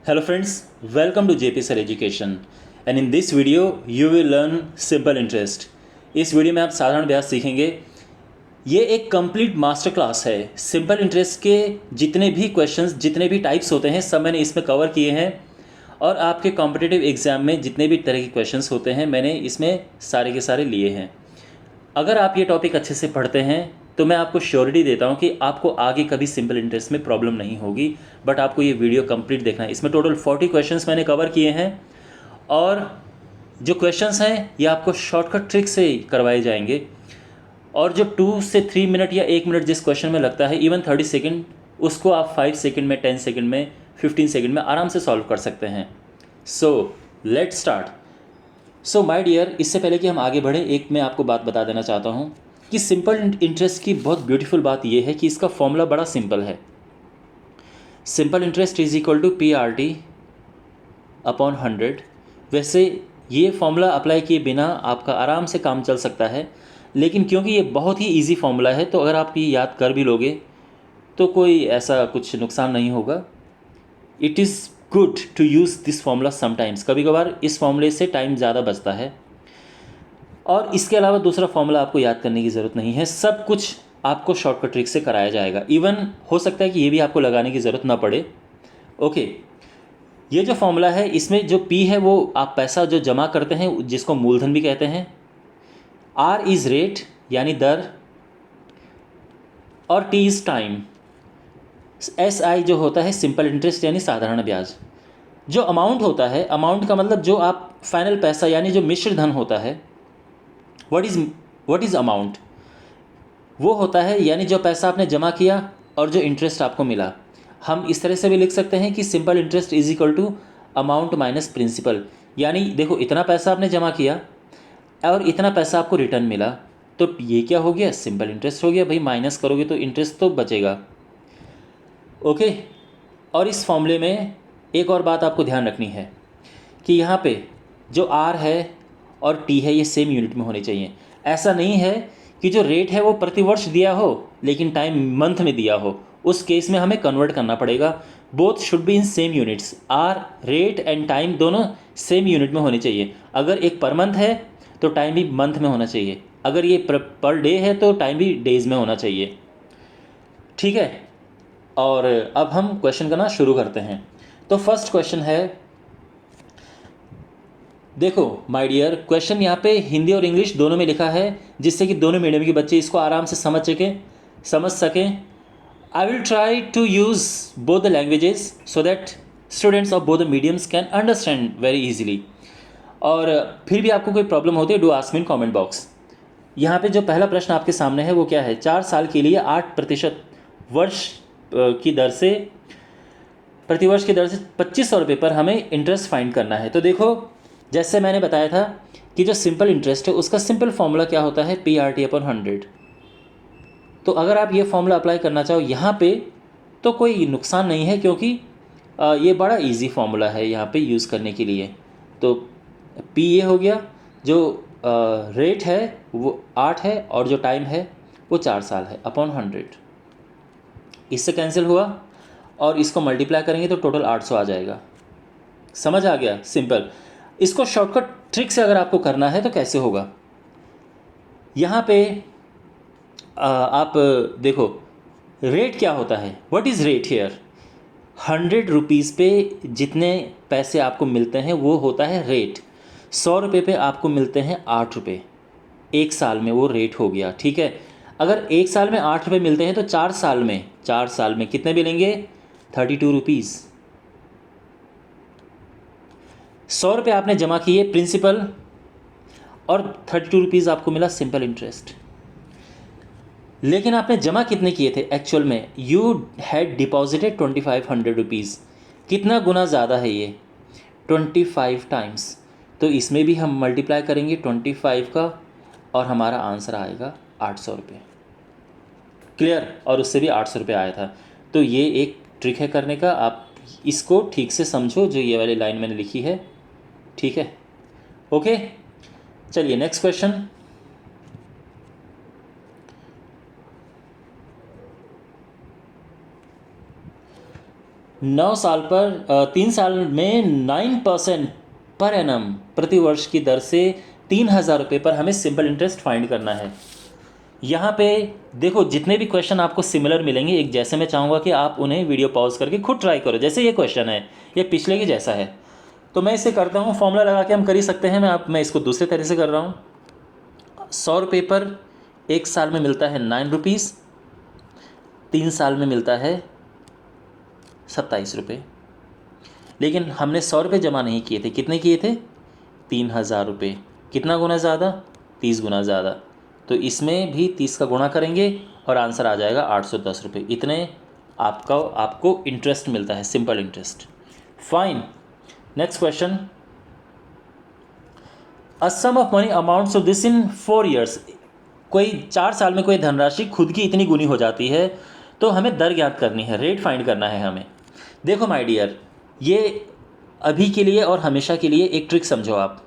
Hello friends, welcome to JP Sir Education and in this video you will learn simple interest। इस video में आप साधारण ब्याज सीखेंगे। ये एक कंप्लीट मास्टर क्लास है। सिंपल इंटरेस्ट के जितने भी क्वेश्चंस, जितने भी टाइप्स होते हैं सब मैंने इसमें कवर किए हैं और आपके कॉम्पिटिटिव एग्जाम में जितने भी तरह के क्वेश्चंस होते हैं मैंने इसमें सारे के सारे लिए हैं। अगर आप ये टॉपिक अच्छे से पढ़ते हैं तो मैं आपको श्योरिटी देता हूँ कि आपको आगे कभी सिंपल इंटरेस्ट में प्रॉब्लम नहीं होगी। बट आपको ये वीडियो कंप्लीट देखना है। इसमें टोटल 40 क्वेश्चंस मैंने कवर किए हैं और जो क्वेश्चंस हैं ये आपको शॉर्टकट ट्रिक से करवाए जाएंगे और जो 2 से 3 मिनट या 1 मिनट जिस क्वेश्चन में लगता है, इवन 30 सेकेंड, उसको आप 5 सेकेंड में, 10 सेकेंड में, 15 सेकेंड में आराम से सॉल्व कर सकते हैं। So let's start. So my dear, इससे पहले कि हम आगे बढ़ें, एक मैं आपको बात बता देना चाहता हूँ कि सिंपल इंटरेस्ट की बहुत ब्यूटीफुल बात यह है कि इसका फॉर्मूला बड़ा सिंपल है। Simple interest is equal to PRT upon 100। वैसे ये फॉर्मूला अप्लाई किए बिना आपका आराम से काम चल सकता है, लेकिन क्योंकि ये बहुत ही इजी फॉर्मूला है तो अगर आप ये याद कर भी लोगे तो कोई ऐसा कुछ नुकसान नहीं होगा। It is good to use this formula sometimes. कभी कभार इस फॉर्मूले से टाइम ज़्यादा बचता है और इसके अलावा दूसरा फॉर्मूला आपको याद करने की ज़रूरत नहीं है। सब कुछ आपको शॉर्टकट ट्रिक से कराया जाएगा। इवन हो सकता है कि ये भी आपको लगाने की ज़रूरत ना पड़े। ओके, ये जो फॉर्मूला है इसमें जो P है वो आप पैसा जो जमा करते हैं जिसको मूलधन भी कहते हैं। R इज़ रेट यानी दर और T इज़ टाइम। SI जो होता है सिंपल इंटरेस्ट यानी साधारण ब्याज। जो अमाउंट होता है, अमाउंट का मतलब जो आप फाइनल पैसा यानी जो मिश्र धन होता है, व्हाट इज़ अमाउंट, वो होता है यानी जो पैसा आपने जमा किया और जो इंटरेस्ट आपको मिला। हम इस तरह से भी लिख सकते हैं कि simple interest is equal to amount minus principal. यानी देखो, इतना पैसा आपने जमा किया और इतना पैसा आपको रिटर्न मिला, तो ये क्या हो गया, सिंपल इंटरेस्ट हो गया। भाई माइनस करोगे तो इंटरेस्ट तो बचेगा। ओके, और इस फॉर्मूले में एक और बात आपको ध्यान रखनी है कि यहाँ पे जो R है और T है ये सेम यूनिट में होने चाहिए। ऐसा नहीं है कि जो रेट है वो प्रतिवर्ष दिया हो लेकिन टाइम मंथ में दिया हो, उस केस में हमें कन्वर्ट करना पड़ेगा। Both should be in same units. R rate and time दोनों सेम यूनिट में होने चाहिए। अगर एक पर मंथ है तो टाइम भी मंथ में होना चाहिए। अगर ये पर डे है तो टाइम भी डेज में होना चाहिए। ठीक है, और अब हम क्वेश्चन करना शुरू करते हैं। तो फर्स्ट क्वेश्चन है, देखो माय डियर, क्वेश्चन यहाँ पे हिंदी और इंग्लिश दोनों में लिखा है जिससे कि दोनों मीडियम के बच्चे इसको आराम से समझ सकें। I will try to use both the languages so that students of both the mediums can understand very easily. और फिर भी आपको कोई प्रॉब्लम होती है, do ask me in comment box. यहाँ पे जो पहला प्रश्न आपके सामने है वो क्या है, 4 साल के लिए 8% वर्ष की दर से, प्रतिवर्ष की दर से 2500 रुपये पर हमें इंटरेस्ट फाइंड करना है। तो देखो, जैसे मैंने बताया था कि जो सिंपल इंटरेस्ट है उसका सिंपल फॉर्मूला क्या होता है, PRT अपॉन 100। तो अगर आप ये फॉर्मूला अप्लाई करना चाहो यहाँ पे तो कोई नुकसान नहीं है, क्योंकि ये बड़ा इजी फॉर्मूला है यहाँ पे यूज़ करने के लिए। तो P ये हो गया, जो रेट है वो 8 है और जो टाइम है वो 4 साल है, अपॉन 100। इससे कैंसिल हुआ और इसको मल्टीप्लाई करेंगे तो टोटल 800 आ जाएगा। समझ आ गया, सिंपल। इसको शॉर्टकट ट्रिक से अगर आपको करना है तो कैसे होगा, यहाँ पे आप देखो रेट क्या होता है, what is rate here. 100 rupees पे जितने पैसे आपको मिलते हैं वो होता है रेट। 100 रुपये पे आपको मिलते हैं 8 रुपये। एक साल में वो रेट हो गया, ठीक है। अगर एक साल में 8 रुपये मिलते हैं तो 4 साल में कितने मिलेंगे, 32 रुपीज़। 100 रुपये आपने जमा किए प्रिंसिपल और 32 रुपीज़ आपको मिला सिंपल इंटरेस्ट। लेकिन आपने जमा कितने किए थे एक्चुअल में, यू हैड डिपॉजिटेड 2500 रुपीज़। कितना गुना ज़्यादा है ये, 25 टाइम्स। तो इसमें भी हम मल्टीप्लाई करेंगे 25 का और हमारा आंसर आएगा 800 रुपये। क्लियर, और उससे भी 800 रुपये आया था। तो ये एक ट्रिक है करने का, आप इसको ठीक से समझो जो ये वाली लाइन मैंने लिखी है, ठीक है। ओके, चलिए नेक्स्ट क्वेश्चन। 9 साल पर 3 साल में 9% पर एनम प्रति वर्ष की दर से 3,000 रुपये पर हमें सिंपल इंटरेस्ट फाइंड करना है। यहाँ पे देखो जितने भी क्वेश्चन आपको सिमिलर मिलेंगे एक जैसे, मैं चाहूँगा कि आप उन्हें वीडियो पॉज करके खुद ट्राई करो। जैसे ये क्वेश्चन है ये पिछले के जैसा है, तो मैं इसे करता हूँ, फॉर्मूला लगा के हम कर ही सकते हैं। मैं इसको दूसरे तरह से कर रहा हूँ। 100 रुपये पर 1 साल में मिलता है 9 रुपीज़, 3 साल में मिलता है 27 रुपये। लेकिन हमने 100 रुपये जमा नहीं किए थे, कितने किए थे? 3,000 रुपये। कितना गुना ज़्यादा? 30 गुना ज़्यादा। तो इसमें भी 30 का गुणा करेंगे और आंसर आ जाएगा 810 रुपये। इतने आपको इंटरेस्ट मिलता है, simple interest. Fine. Next question, a sum of money amounts of this in 4 years. कोई 4 साल में कोई धनराशि खुद की इतनी गुनी हो जाती है, तो हमें दर ज्ञात करनी है, रेट फाइंड करना है हमें। देखो माय डियर, ये अभी के लिए और हमेशा के लिए एक ट्रिक समझो आप।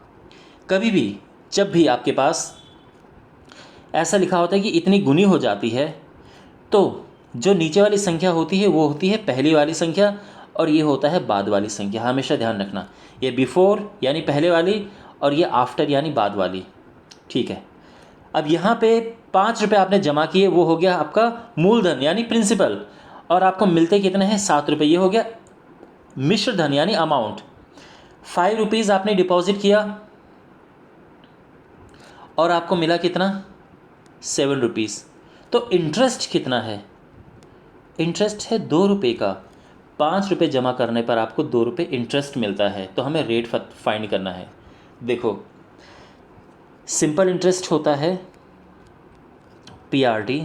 कभी भी जब भी आपके पास ऐसा लिखा होता है कि इतनी गुनी हो जाती है, तो जो नीचे वाली संख्या होती है वो होती है पहली वाली संख्या और ये होता है बाद वाली संख्या। हमेशा ध्यान रखना, ये बिफोर यानी पहले वाली और ये आफ्टर यानी बाद वाली। ठीक है, अब यहाँ पे 5 रुपये आपने जमा किए, वो हो गया आपका मूलधन यानी प्रिंसिपल, और आपको मिलते कितने हैं? 7 रुपये। ये हो गया मिश्र धन यानी अमाउंट। 5 रुपीज़ आपने डिपॉजिट किया और आपको मिला कितना? 7 रुपीज़। तो इंटरेस्ट कितना है? इंटरेस्ट है 2 रुपये का। 5 रुपये जमा करने पर आपको 2 रुपये इंटरेस्ट मिलता है। तो हमें रेट फाइंड करना है। देखो, सिंपल इंटरेस्ट होता है PRT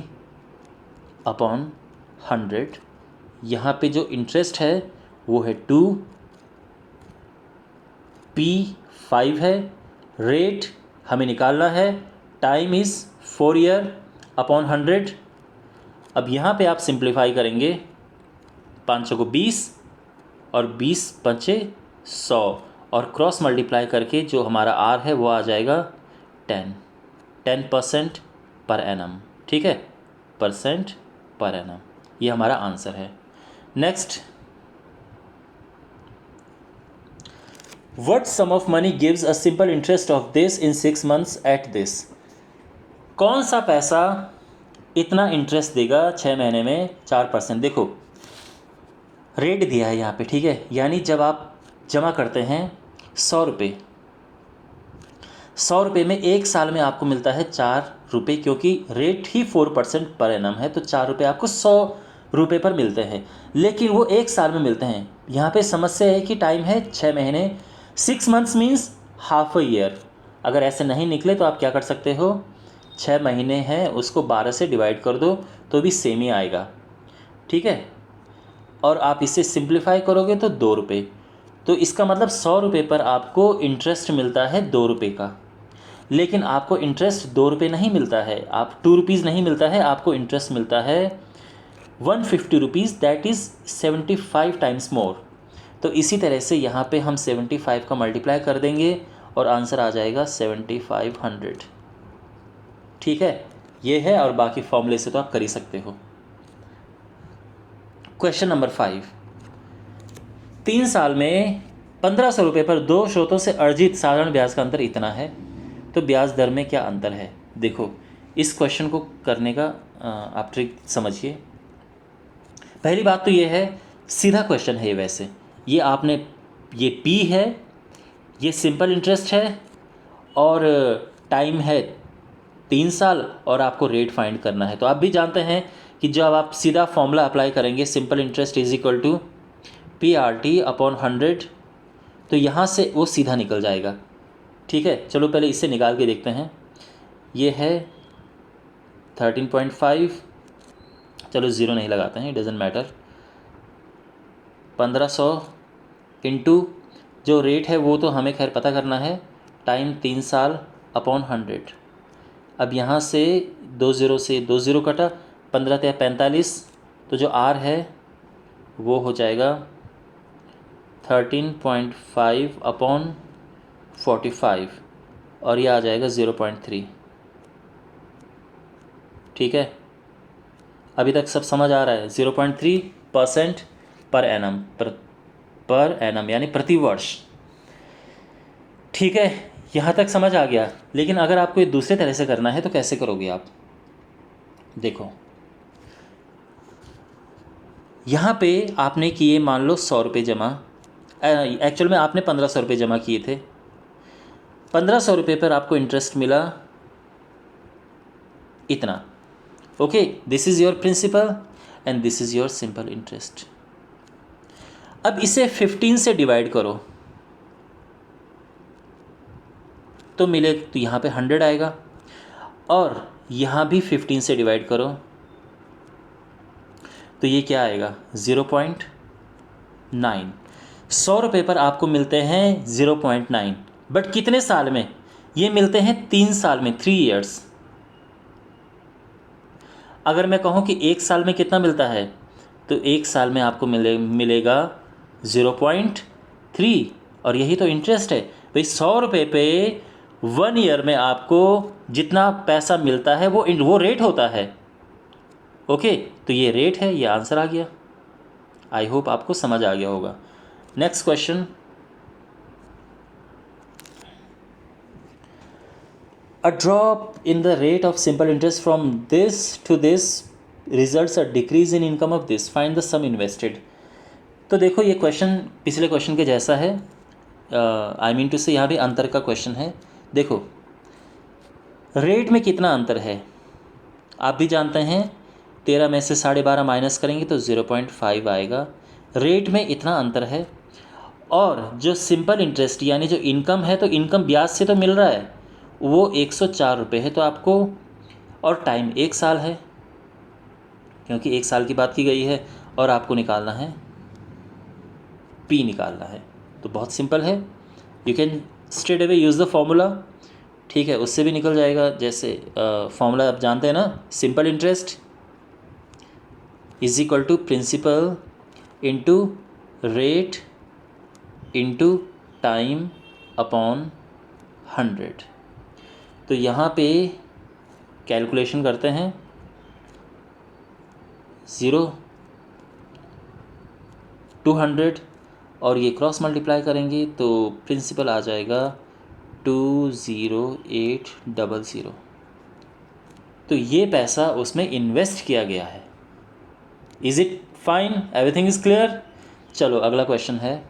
अपॉन 100। यहाँ पे जो इंटरेस्ट है वो है 2, P 5 है, रेट हमें निकालना है, टाइम इज़ 4 ईयर अपॉन 100। अब यहाँ पे आप सिंप्लीफाई करेंगे, 500 को 20 और 20 पंचे 100 और क्रॉस मल्टीप्लाई करके जो हमारा R है वो आ जाएगा 10% पर एनम। ठीक है, परसेंट पर एनम, ये हमारा आंसर है। Next, what sum of money gives a simple interest of this in 6 months at this. कौन सा पैसा इतना इंटरेस्ट देगा 6 महीने में 4%? देखो रेट दिया है यहाँ पे, ठीक है, यानी जब आप जमा करते हैं 100 रुपये, 100 रुपये में 1 साल में आपको मिलता है 4 रुपये, क्योंकि रेट ही 4% पर एनम है, तो 4 रुपये आपको 100 रुपये पर मिलते हैं। लेकिन वो 1 साल में मिलते हैं। यहाँ पे समस्या है कि टाइम है 6 महीने, 6 months means half a year. अगर ऐसे नहीं निकले तो आप क्या कर सकते हो, 6 महीने हैं उसको 12 से डिवाइड कर दो तो भी सेम ही आएगा। ठीक है, और आप इसे सिंप्लीफाई करोगे तो 2 रुपये। तो इसका मतलब 100 रुपये पर आपको इंटरेस्ट मिलता है 2 रुपये का। लेकिन आपको इंटरेस्ट 2 रुपये नहीं मिलता है, आप 2 रुपीज़ नहीं मिलता है, आपको इंटरेस्ट मिलता है 150 rupees, that is 75 times more. तो इसी तरह से यहाँ पे हम 75 का मल्टीप्लाई कर देंगे और आंसर आ जाएगा 7500। ठीक है, ये है, और बाकी फॉर्मूले से तो आप कर ही सकते हो। क्वेश्चन नंबर 5, 3 साल में 1500 रुपये पर 2 स्रोतों से अर्जित साधारण ब्याज का अंतर इतना है, तो ब्याज दर में क्या अंतर है? देखो, इस क्वेश्चन को करने का आप ट्रिक समझिए। पहली बात तो ये है, सीधा क्वेश्चन है ये। वैसे ये आपने, ये P है, ये सिंपल इंटरेस्ट है और टाइम है 3 साल और आपको रेट फाइंड करना है। तो आप भी जानते हैं कि जब आप सीधा फॉर्मूला अप्लाई करेंगे, simple interest is equal to PRT upon 100, तो यहाँ से वो सीधा निकल जाएगा। ठीक है, चलो पहले इससे निकाल के देखते हैं। ये है 13.5, चलो ज़ीरो नहीं लगाते हैं, डजेंट मैटर। 1500 इंटू जो रेट है वो तो हमें खैर पता करना है, टाइम 3 साल अपॉन 100। अब यहाँ से 2 ज़ीरो से 2 ज़ीरो कटा, 15 × 45, तो जो R है वो हो जाएगा 13.5 अपॉन 45 और ये आ जाएगा 0.3। ठीक है, अभी तक सब समझ आ रहा है? 0.3% पर एनम यानी प्रति वर्ष। ठीक है, यहाँ तक समझ आ गया। लेकिन अगर आपको ये दूसरे तरह से करना है तो कैसे करोगे आप? देखो, यहाँ पे आपने किए मान लो 100 रुपये जमा, एक्चुअल में आपने 1500 रुपये जमा किए थे। 1500 रुपये पर आपको इंटरेस्ट मिला इतना। Okay, this is your principal and this is your simple interest. अब इसे 15 से डिवाइड करो तो मिले, तो यहाँ पे 100 आएगा, और यहाँ भी 15 से डिवाइड करो तो ये क्या आएगा? 0.9। 100 रुपये पर आपको मिलते हैं 0.9, बट कितने साल में? ये मिलते हैं 3 साल में, 3 ईयर्स। अगर मैं कहूँ कि 1 साल में कितना मिलता है, तो 1 साल में आपको मिलेगा 0.3, और यही तो इंटरेस्ट है भाई। 100 रुपये पे 1 ईयर में आपको जितना पैसा मिलता है वो रेट होता है। ओके, तो ये रेट है, ये आंसर आ गया। आई होप आपको समझ आ गया होगा। Next question, a drop in the rate of simple interest from this to this results a decrease in income of this, find the sum invested. तो देखो, ये क्वेश्चन पिछले क्वेश्चन के जैसा है। आई मीन टू से यहाँ भी अंतर का क्वेश्चन है। देखो, रेट में कितना अंतर है आप भी जानते हैं। 13 में से 12.5 माइनस करेंगे तो 0.5 आएगा। रेट में इतना अंतर है, और जो सिंपल इंटरेस्ट यानी जो इनकम है, तो इनकम ब्याज से तो मिल रहा है, वो 104 रुपये है। तो आपको, और टाइम 1 साल है, क्योंकि 1 साल की बात की गई है, और आपको निकालना है पी निकालना है। तो बहुत सिंपल है, you can straight away use the formula. ठीक है, उससे भी निकल जाएगा। जैसे फॉर्मूला आप जानते हैं ना, simple interest is equal to principal into rate into time upon 100। तो यहाँ पे कैलकुलेशन करते हैं, 0 200, और ये क्रॉस मल्टीप्लाई करेंगे तो प्रिंसिपल आ जाएगा 20800। तो ये पैसा उसमें इन्वेस्ट किया गया है। Is it fine? Everything is clear? चलो अगला क्वेश्चन है,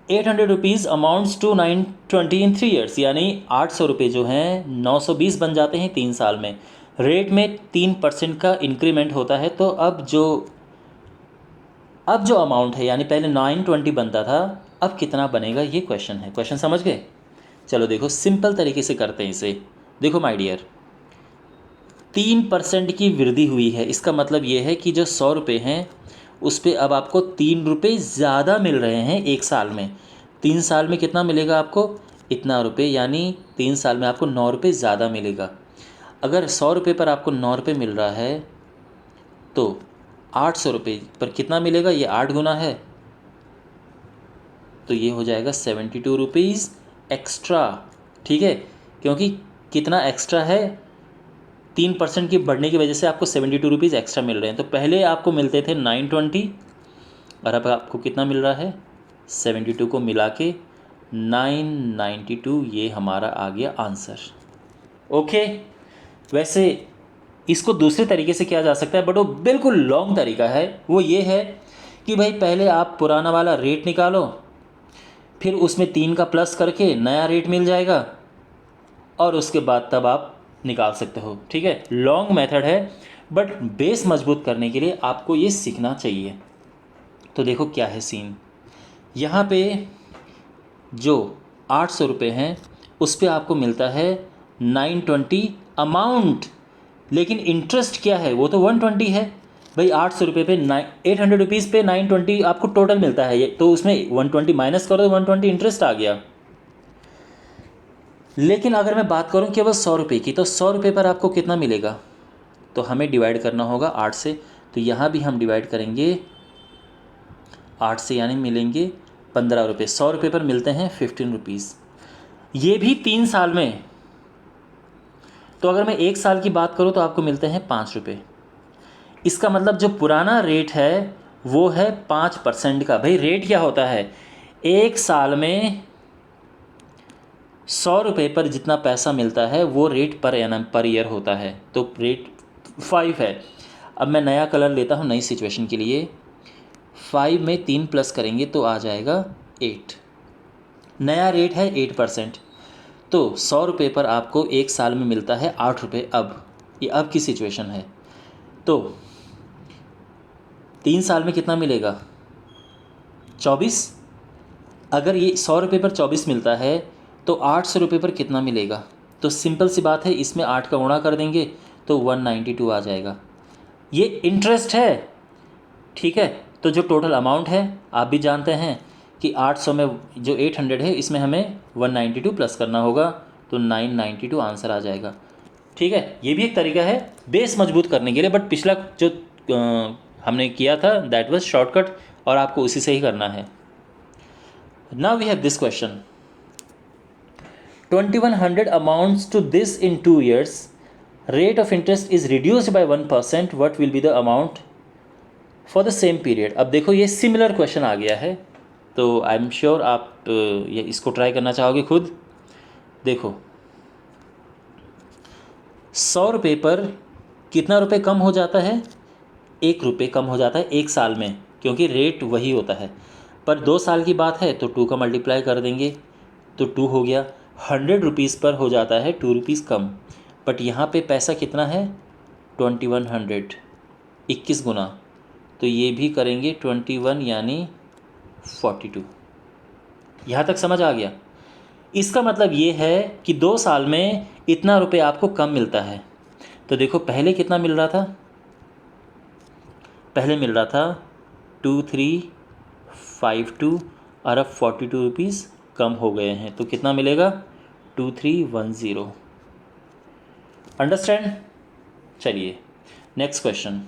800 rupees amounts to 920 in 3 years, यानी 800 रुपये जो हैं 920 बन जाते हैं 3 साल में। रेट में 3% का इंक्रीमेंट होता है। तो अब जो अमाउंट है, यानी पहले 920 बनता था, अब कितना बनेगा, ये क्वेश्चन है। क्वेश्चन समझ गए? चलो देखो, सिंपल तरीके से करते हैं इसे। देखो माय डियर, 3% की वृद्धि हुई है, इसका मतलब ये है कि जो 100 रुपये हैं उस पर अब आपको 3 रुपये ज़्यादा मिल रहे हैं 1 साल में। 3 साल में कितना मिलेगा आपको? इतना रुपये, यानी 3 साल में आपको 9 रुपये ज़्यादा मिलेगा। अगर 100 रुपये पर आपको 9 रुपये मिल रहा है तो 800 रुपये पर कितना मिलेगा? ये 8 गुना है, तो ये हो जाएगा 72 रुपीज़ एक्स्ट्रा। ठीक है, क्योंकि कितना एक्स्ट्रा है, 3% की बढ़ने की वजह से आपको 72 रुपीज़ एक्स्ट्रा मिल रहे हैं। तो पहले आपको मिलते थे 920, और अब आपको कितना मिल रहा है? 72 को मिला के 992। ये हमारा आ गया आंसर। ओके, वैसे इसको दूसरे तरीके से किया जा सकता है, बट वो बिल्कुल लॉन्ग तरीका है। वो ये है कि भाई पहले आप पुराना वाला रेट निकालो, फिर उसमें 3 का प्लस करके नया रेट मिल जाएगा, और उसके बाद तब आप निकाल सकते हो। ठीक है, लॉन्ग मेथड है, बट बेस मजबूत करने के लिए आपको ये सीखना चाहिए। तो देखो क्या है सीन, यहाँ पे जो 800 रुपये हैं उस पर आपको मिलता है 920 अमाउंट, लेकिन इंटरेस्ट क्या है? वो तो 120 है भाई। 800 रुपये पे 800 रुपीज़ पे 920 आपको टोटल मिलता है, तो उसमें 120 माइनस करो तो 120 इंटरेस्ट आ गया। लेकिन अगर मैं बात करूं केवल 100 रुपये की, तो 100 रुपये पर आपको कितना मिलेगा? तो हमें डिवाइड करना होगा 8 से। तो यहाँ भी हम डिवाइड करेंगे 8 से, यानी मिलेंगे 15 रुपये। 100 रुपये पर मिलते हैं 15 रुपीज़, ये भी 3 साल में। तो अगर मैं 1 साल की बात करूं तो आपको मिलते हैं 5 रुपये। इसका मतलब जो पुराना रेट है वो है 5% का। भाई रेट क्या होता है, एक साल में 100 रुपये पर जितना पैसा मिलता है वो rate per annum per year होता है, तो रेट 5 है। अब मैं नया कलर लेता हूँ नई सिचुएशन के लिए। 5 में 3 प्लस करेंगे तो आ जाएगा 8। नया रेट है 8%। तो 100 रुपये पर आपको एक साल में मिलता है 8 रुपये। अब ये अब की सिचुएशन है, तो 3 साल में कितना मिलेगा, 24। अगर ये 100 रुपये पर 24 मिलता है तो 800 रुपये पर कितना मिलेगा, तो सिंपल सी बात है, इसमें 8 का गुणा कर देंगे तो 192 आ जाएगा। ये इंटरेस्ट है, ठीक है। तो जो टोटल अमाउंट है आप भी जानते हैं कि 800 में जो 800 है इसमें हमें 192 प्लस करना होगा, तो 992 आंसर आ जाएगा। ठीक है, ये भी एक तरीका है बेस मजबूत करने के लिए, बट पिछला जो हमने किया था दैट वाज शॉर्टकट, और आपको उसी से ही करना है। Now we have this question, 2100 amounts to this in 2 years, rate of interest is reduced by 1%, what will be the amount for the same period। अब देखो ये सिमिलर क्वेश्चन आ गया है, तो आई एम श्योर आप ये इसको ट्राई करना चाहोगे खुद। देखो 100 रुपये पर कितना रुपये कम हो जाता है, 1 रुपये कम हो जाता है एक साल में, क्योंकि रेट वही होता है। पर 2 साल की बात है तो 2 का मल्टीप्लाई कर देंगे तो 2 हो गया। 100 रुपीज़ पर हो जाता है 2 रुपीज़ कम, बट यहाँ पे पैसा कितना है 2100, 21 गुना, तो ये भी करेंगे 21 यानी 42। यहाँ तक समझ आ गया। इसका मतलब ये है कि 2 साल में इतना रुपये आपको कम मिलता है। तो देखो पहले कितना मिल रहा था, पहले मिल रहा था 2352 और अब 42 रुपीज़ कम हो गए हैं, तो कितना मिलेगा 2310। अंडरस्टैंड। चलिए नेक्स्ट क्वेश्चन,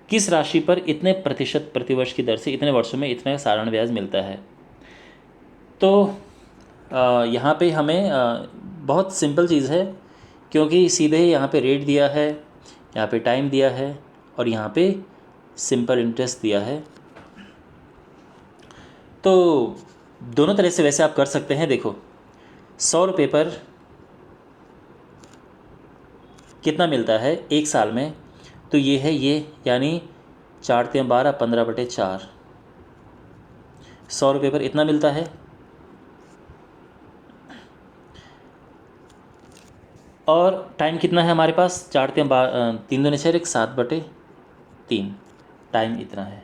किस राशि पर इतने प्रतिशत प्रतिवर्ष की दर से इतने वर्षों में इतना साधारण ब्याज मिलता है। तो यहाँ पे हमें बहुत सिंपल चीज़ है, क्योंकि सीधे यहाँ पे रेट दिया है, यहाँ पे टाइम दिया है, और यहाँ पे सिंपल इंटरेस्ट दिया है। तो दोनों तरह से वैसे आप कर सकते हैं। देखो 100 रुपये पर कितना मिलता है एक साल में, तो ये है ये, यानी 4 3 12 15/4। 100 रुपये पर इतना मिलता है, और टाइम कितना है हमारे पास, 4 3 3 दूनी 6 7/3, टाइम इतना है।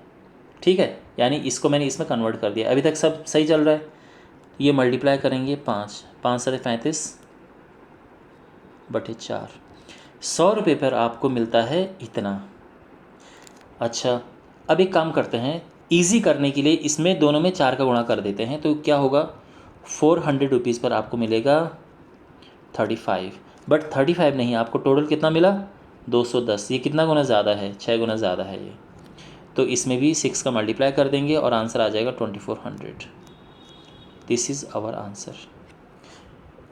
ठीक है, यानी इसको मैंने इसमें कन्वर्ट कर दिया। अभी तक सब सही चल रहा है। ये मल्टीप्लाई करेंगे 5 5 7 35/4। 100 रुपये पर आपको मिलता है इतना। अच्छा, अब एक काम करते हैं, इजी करने के लिए इसमें दोनों में 4 का गुणा कर देते हैं, तो क्या होगा 400 रुपीज़ पर आपको मिलेगा 35। बट 35 नहीं, आपको टोटल कितना मिला 210। ये कितना गुना ज़्यादा है, 6 गुना ज़्यादा है ये, तो इसमें भी 6 का मल्टीप्लाई कर देंगे और आंसर आ जाएगा 2400। This is our answer.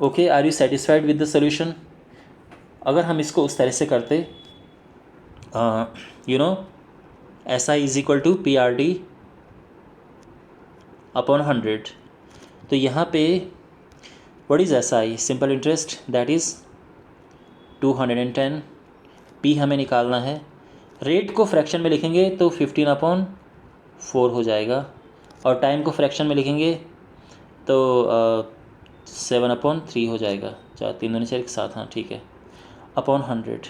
Okay, are you satisfied with the solution. अगर हम इसको उस तरह से करते, you know SI is equal to PRD upon 100, तो यहाँ पे what is SI, simple interest, that is 210। P हमें निकालना है। रेट को फ्रैक्शन में लिखेंगे तो 15/4 हो जाएगा, और टाइम को फ्रैक्शन में लिखेंगे तो 7/3 हो जाएगा। 4 3 दूनी 4 7, हाँ ठीक है, अपॉन 100।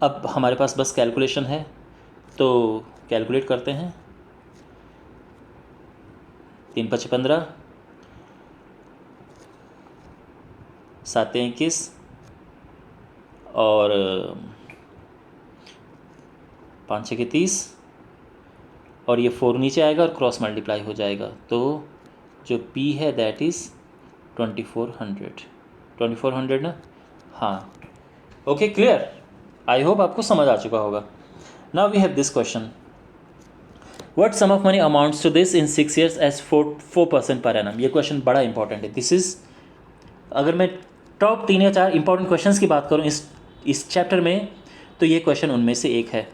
अब हमारे पास बस कैलकुलेशन है, तो कैलकुलेट करते हैं। 3 5 15, 7 21, और 5 6 30, और ये 4 नीचे आएगा और क्रॉस मल्टीप्लाई हो जाएगा, तो जो P है दैट इज़ 2400 ना। हाँ, ओके, क्लियर। आई होप आपको समझ आ चुका होगा। Now we have this question, what sum of money amounts to this in 6 years as 4% per annum. ये क्वेश्चन बड़ा इंपॉर्टेंट है। दिस इज़, अगर मैं टॉप 3 या 4 इंपॉर्टेंट क्वेश्चंस की बात करूँ इस चैप्टर में, तो ये क्वेश्चन उनमें से एक है।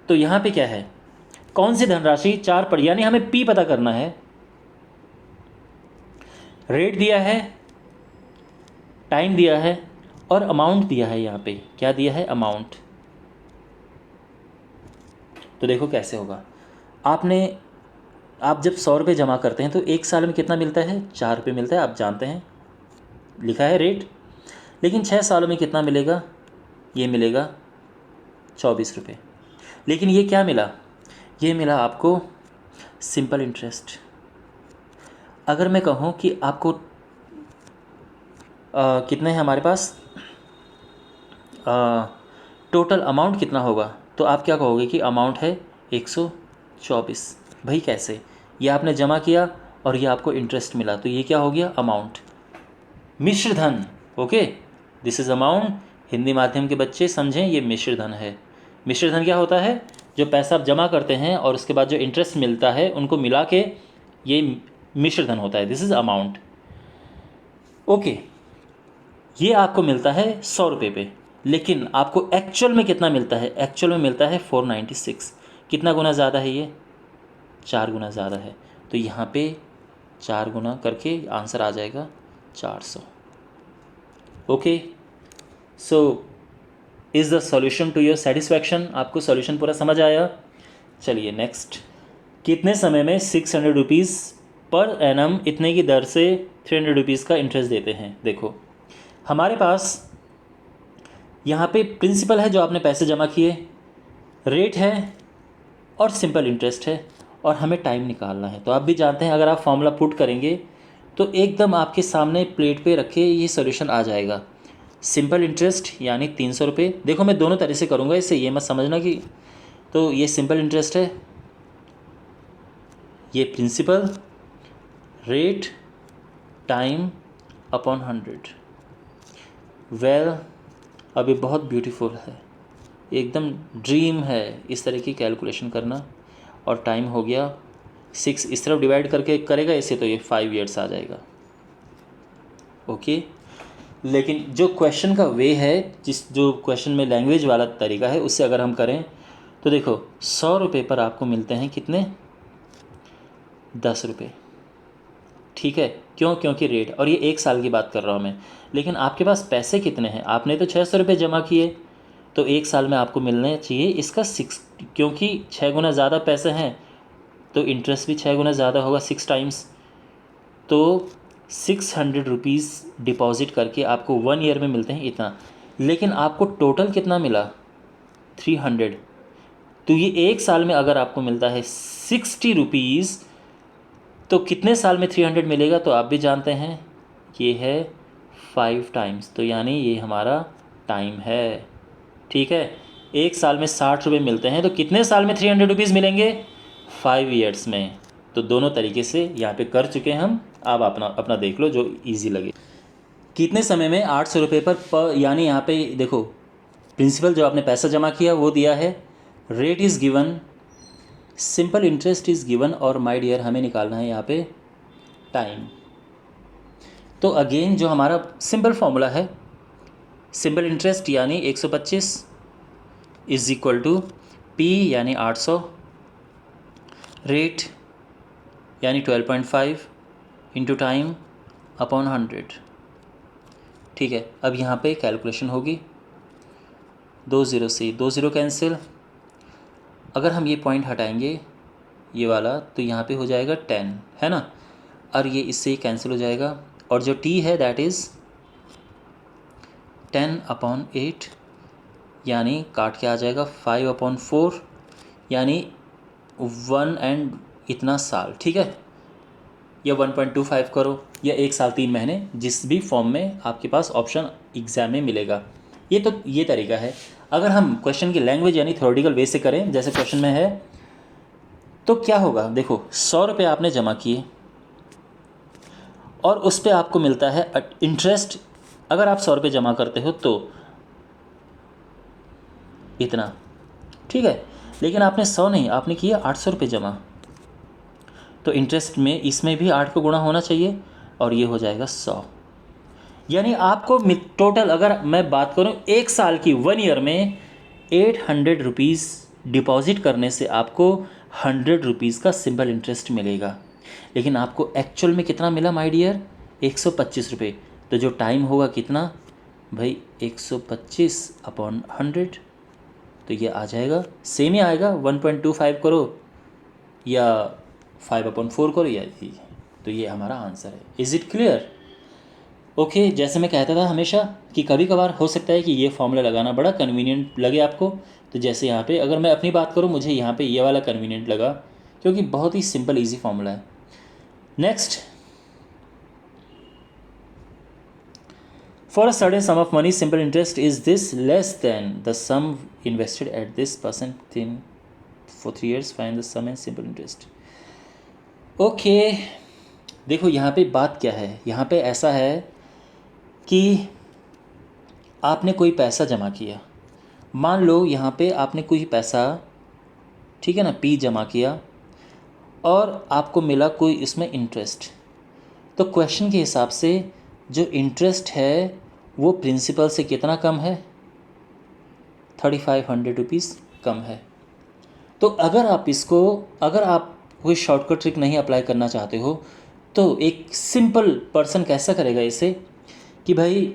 तो यहाँ पे क्या है, कौन सी धनराशि 4 पर, यानी हमें पी पता करना है, रेट दिया है, टाइम दिया है और अमाउंट दिया है। यहाँ पे क्या दिया है, अमाउंट। तो देखो कैसे होगा, आप जब 100 रुपये जमा करते हैं तो 1 साल में कितना मिलता है, 4 रुपये मिलता है, आप जानते हैं, लिखा है रेट। लेकिन 6 सालों में कितना मिलेगा, ये मिलेगा 24 रुपये। लेकिन ये क्या मिला, ये मिला आपको सिंपल इंटरेस्ट। अगर मैं कहूँ कि आपको कितने हैं हमारे पास, टोटल अमाउंट कितना होगा, तो आप क्या कहोगे कि अमाउंट है 124। भाई कैसे, ये आपने जमा किया और ये आपको इंटरेस्ट मिला, तो ये क्या हो गया, अमाउंट। मिश्र धन, okay, this is amount. Hindi माध्यम के बच्चे समझें, ये मिश्र धन है। मिश्र धन क्या होता है, जो पैसा आप जमा करते हैं और उसके बाद जो इंटरेस्ट मिलता है उनको मिला के ये मिश्र धन होता है, दिस इज़ अमाउंट। ओके, ये आपको मिलता है 100 रुपये पे, लेकिन आपको एक्चुअल में कितना मिलता है, एक्चुअल में मिलता है 496। कितना गुना ज़्यादा है ये, 4 गुना ज़्यादा है। तो यहाँ पे 4 गुना करके आंसर आ जाएगा 400। Okay, so is the solution to your satisfaction. आपको सॉल्यूशन पूरा समझ आया। चलिए नेक्स्ट, कितने समय में 600 रुपीज़ पर एनम इतने की दर से 300 रुपीज़ का इंटरेस्ट देते हैं। देखो हमारे पास यहाँ पे प्रिंसिपल है जो आपने पैसे जमा किए, रेट है और सिंपल इंटरेस्ट है, और हमें टाइम निकालना है। तो आप भी जानते हैं अगर आप फॉर्मूला पुट करेंगे तो एकदम आपके सामने प्लेट पे रखे ये सॉल्यूशन आ जाएगा। सिंपल इंटरेस्ट यानी 300 रुपये। देखो मैं दोनों तरह से करूँगा, इससे ये मत समझना कि, तो ये सिंपल इंटरेस्ट है, ये principal, rate, time upon 100। Well अभी बहुत ब्यूटीफुल है, एकदम ड्रीम है इस तरह की कैलकुलेशन करना। और टाइम हो गया 6, इस तरफ डिवाइड करके करेगा इसे तो ये 5 ईयर्स आ जाएगा। ओके, लेकिन जो क्वेश्चन का वे है, जो क्वेश्चन में लैंग्वेज वाला तरीका है, उससे अगर हम करें तो देखो 100 रुपये पर आपको मिलते हैं कितने, 10 रुपये। ठीक है, क्यों, क्योंकि रेट, और ये 1 साल की बात कर रहा हूँ मैं। लेकिन आपके पास पैसे कितने हैं, आपने तो 600 रुपये जमा किए, तो 1 साल में आपको मिलने चाहिए इसका 6, क्योंकि 6 गुना ज़्यादा पैसे हैं तो इंटरेस्ट भी 6 गुना ज़्यादा होगा, 6 टाइम्स। तो 600 रुपीज़ डिपॉज़िट करके आपको 1 ईयर में मिलते हैं इतना। लेकिन आपको टोटल कितना मिला, 300। तो ये 1 साल में अगर आपको मिलता है 60 रुपीज़, तो कितने साल में 300 मिलेगा, तो आप भी जानते हैं ये है 5 टाइम्स। तो यानी ये हमारा टाइम है। ठीक है, 1 साल में 60 रुपये मिलते हैं, तो कितने साल में 300 रुपीज़ मिलेंगे, 5 ईयर्स में। तो दोनों तरीके से यहाँ पे कर चुके हैं हम। आप अपना देख लो जो इजी लगे। कितने समय में 800 रुपये पर यानी यहाँ पे देखो प्रिंसिपल जो आपने पैसा जमा किया वो दिया है, rate is given, simple interest is given, और माय डियर हमें निकालना है यहाँ पे टाइम। तो अगेन जो हमारा सिंपल फॉर्मूला है, सिंपल इंटरेस्ट यानी 125 इज़ इक्वल टू पी यानी 800, रेट यानी 12.5 इंटू टाइम अपॉन 100। ठीक है, अब यहाँ पे कैलकुलेशन होगी, 2 0 से 2 0 कैंसिल। अगर हम ये पॉइंट हटाएंगे ये वाला, तो यहाँ पे हो जाएगा 10, है ना, और ये इससे ही कैंसिल हो जाएगा। और जो टी है दैट इज़ 10/8, यानी काट के आ जाएगा 5/4, यानी 1 एंड इतना साल। ठीक है, या 1.25 करो, या 1 साल 3 महीने, जिस भी फॉर्म में आपके पास ऑप्शन एग्ज़ाम में मिलेगा। ये तरीका है। अगर हम क्वेश्चन की लैंग्वेज यानी थ्योरेटिकल वे से करें, जैसे क्वेश्चन में है, तो क्या होगा, देखो 100 रुपये आपने जमा किए और उस पर आपको मिलता है इंटरेस्ट। अगर आप 100 रुपये जमा करते हो तो इतना, ठीक है, लेकिन आपने 100 नहीं, आपने किया 800 रुपये जमा, तो इंटरेस्ट में इसमें भी 8 को गुणा होना चाहिए और ये हो जाएगा 100। यानी आपको टोटल अगर मैं बात करूं एक साल की 1 ईयर में 800 रुपीज़ डिपॉजिट करने से आपको 100 रुपीज़ का सिंपल इंटरेस्ट मिलेगा। लेकिन आपको एक्चुअल में कितना मिला माय डियर? 125 रुपये। तो जो टाइम होगा कितना भाई? 125 अपॉन 100, तो ये आ जाएगा, सेम ही आएगा, 1.25 करो या 5/4 करो या तो ये हमारा आंसर है। Is it clear? ओके, जैसे मैं कहता था हमेशा कि कभी कभार हो सकता है कि ये फॉर्मूला लगाना बड़ा कन्वीनियंट लगे आपको। तो जैसे यहाँ पे अगर मैं अपनी बात करूँ, मुझे यहाँ पे ये वाला कन्वीनियंट लगा क्योंकि बहुत ही सिंपल इजी फॉर्मूला है। Next, for a certain sum of money simple interest is this less than the sum invested at this percent in for 3 years, find the sum and simple interest. Okay, देखो यहाँ पे बात क्या है। यहाँ पे ऐसा है कि आपने कोई पैसा जमा किया, मान लो यहाँ पे आपने कोई पैसा, ठीक है ना, P जमा किया और आपको मिला कोई इसमें इंटरेस्ट। तो क्वेश्चन के हिसाब से जो इंटरेस्ट है वो प्रिंसिपल से कितना कम है? 3500 रुपीज़ कम है। तो अगर आप कोई शॉर्टकट ट्रिक नहीं अप्लाई करना चाहते हो तो एक सिंपल पर्सन कैसा करेगा इसे कि भाई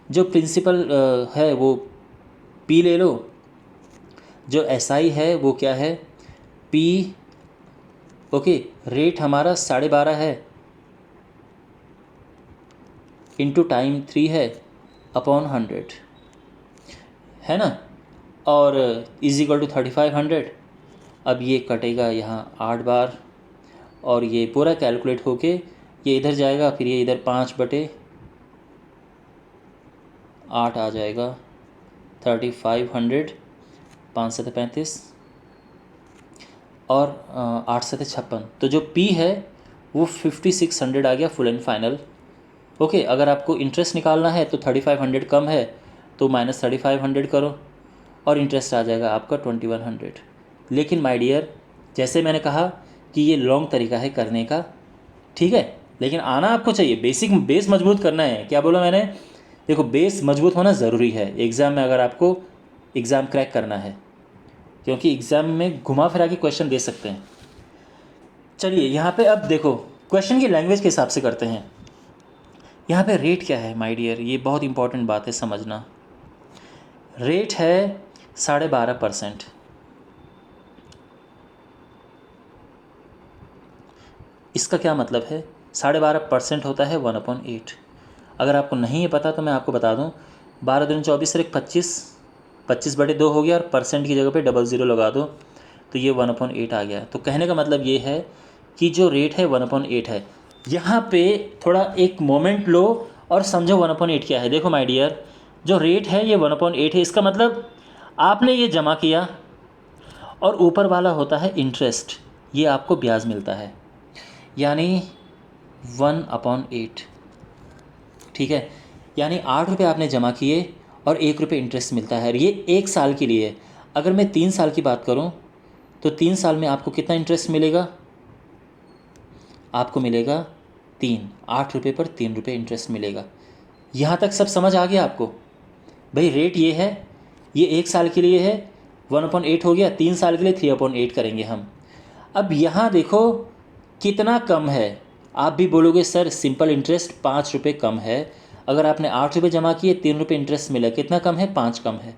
जो प्रिंसिपल है वो P ले लो, जो SI है वो क्या है? P, ओके, रेट हमारा 12.5 है इंटू टाइम 3 है अपॉन 100 है ना, और इज इक्वल टू 3500। अब ये कटेगा यहाँ 8 बार और ये पूरा कैलकुलेट होके ये इधर जाएगा, फिर ये इधर 5/8 आ जाएगा 3500, 5 से 35 और 8 से 56। तो जो P है वो 5600 आ गया फुल एंड फाइनल। ओके, अगर आपको इंटरेस्ट निकालना है तो 3500 कम है तो माइनस 3500 करो और इंटरेस्ट आ जाएगा आपका 2100। लेकिन माय डियर, जैसे मैंने कहा कि ये लॉन्ग तरीका है करने का, ठीक है, लेकिन आना आपको चाहिए। बेस मजबूत करना है। क्या बोला मैंने? देखो, बेस मजबूत होना ज़रूरी है एग्ज़ाम में, अगर आपको एग्ज़ाम क्रैक करना है, क्योंकि एग्ज़ाम में घुमा फिरा के क्वेश्चन दे सकते हैं। चलिए यहाँ पे अब देखो, क्वेश्चन की लैंग्वेज के हिसाब से करते हैं। यहाँ पे रेट क्या है माय डियर? ये बहुत इंपॉर्टेंट बात है समझना। रेट है 12.5%। इसका क्या मतलब है? 12.5% होता है 1/8। अगर आपको नहीं है पता तो मैं आपको बता दूं, 12 दूनी 24 और 25, 25/2 हो गया और परसेंट की जगह पे 00 लगा दो तो ये 1/8 आ गया। तो कहने का मतलब ये है कि जो रेट है 1/8 है। यहाँ पे थोड़ा एक मोमेंट लो और समझो 1/8 क्या है। देखो माय डियर, जो रेट है ये 1/8 है। इसका मतलब आपने ये जमा किया और ऊपर वाला होता है इंटरेस्ट, ये आपको ब्याज मिलता है, यानी 1/8, ठीक है। यानी 8 रुपये आपने जमा किए और 1 रुपये इंटरेस्ट मिलता है। ये 1 साल के लिए। अगर मैं 3 साल की बात करूं तो 3 साल में आपको कितना इंटरेस्ट मिलेगा? आपको मिलेगा 8 रुपये पर 3 रुपये इंटरेस्ट मिलेगा। यहाँ तक सब समझ आ गया आपको? भाई रेट ये है, ये 1 साल के लिए है, 1/8 हो गया, 3 साल के लिए 3/8 करेंगे हम। अब यहाँ देखो कितना कम है। आप भी बोलोगे सर सिंपल इंटरेस्ट 5 रुपये कम है। अगर आपने 8 रुपये जमा किए, 3 रुपये इंटरेस्ट मिला, कितना कम है? 5 कम है।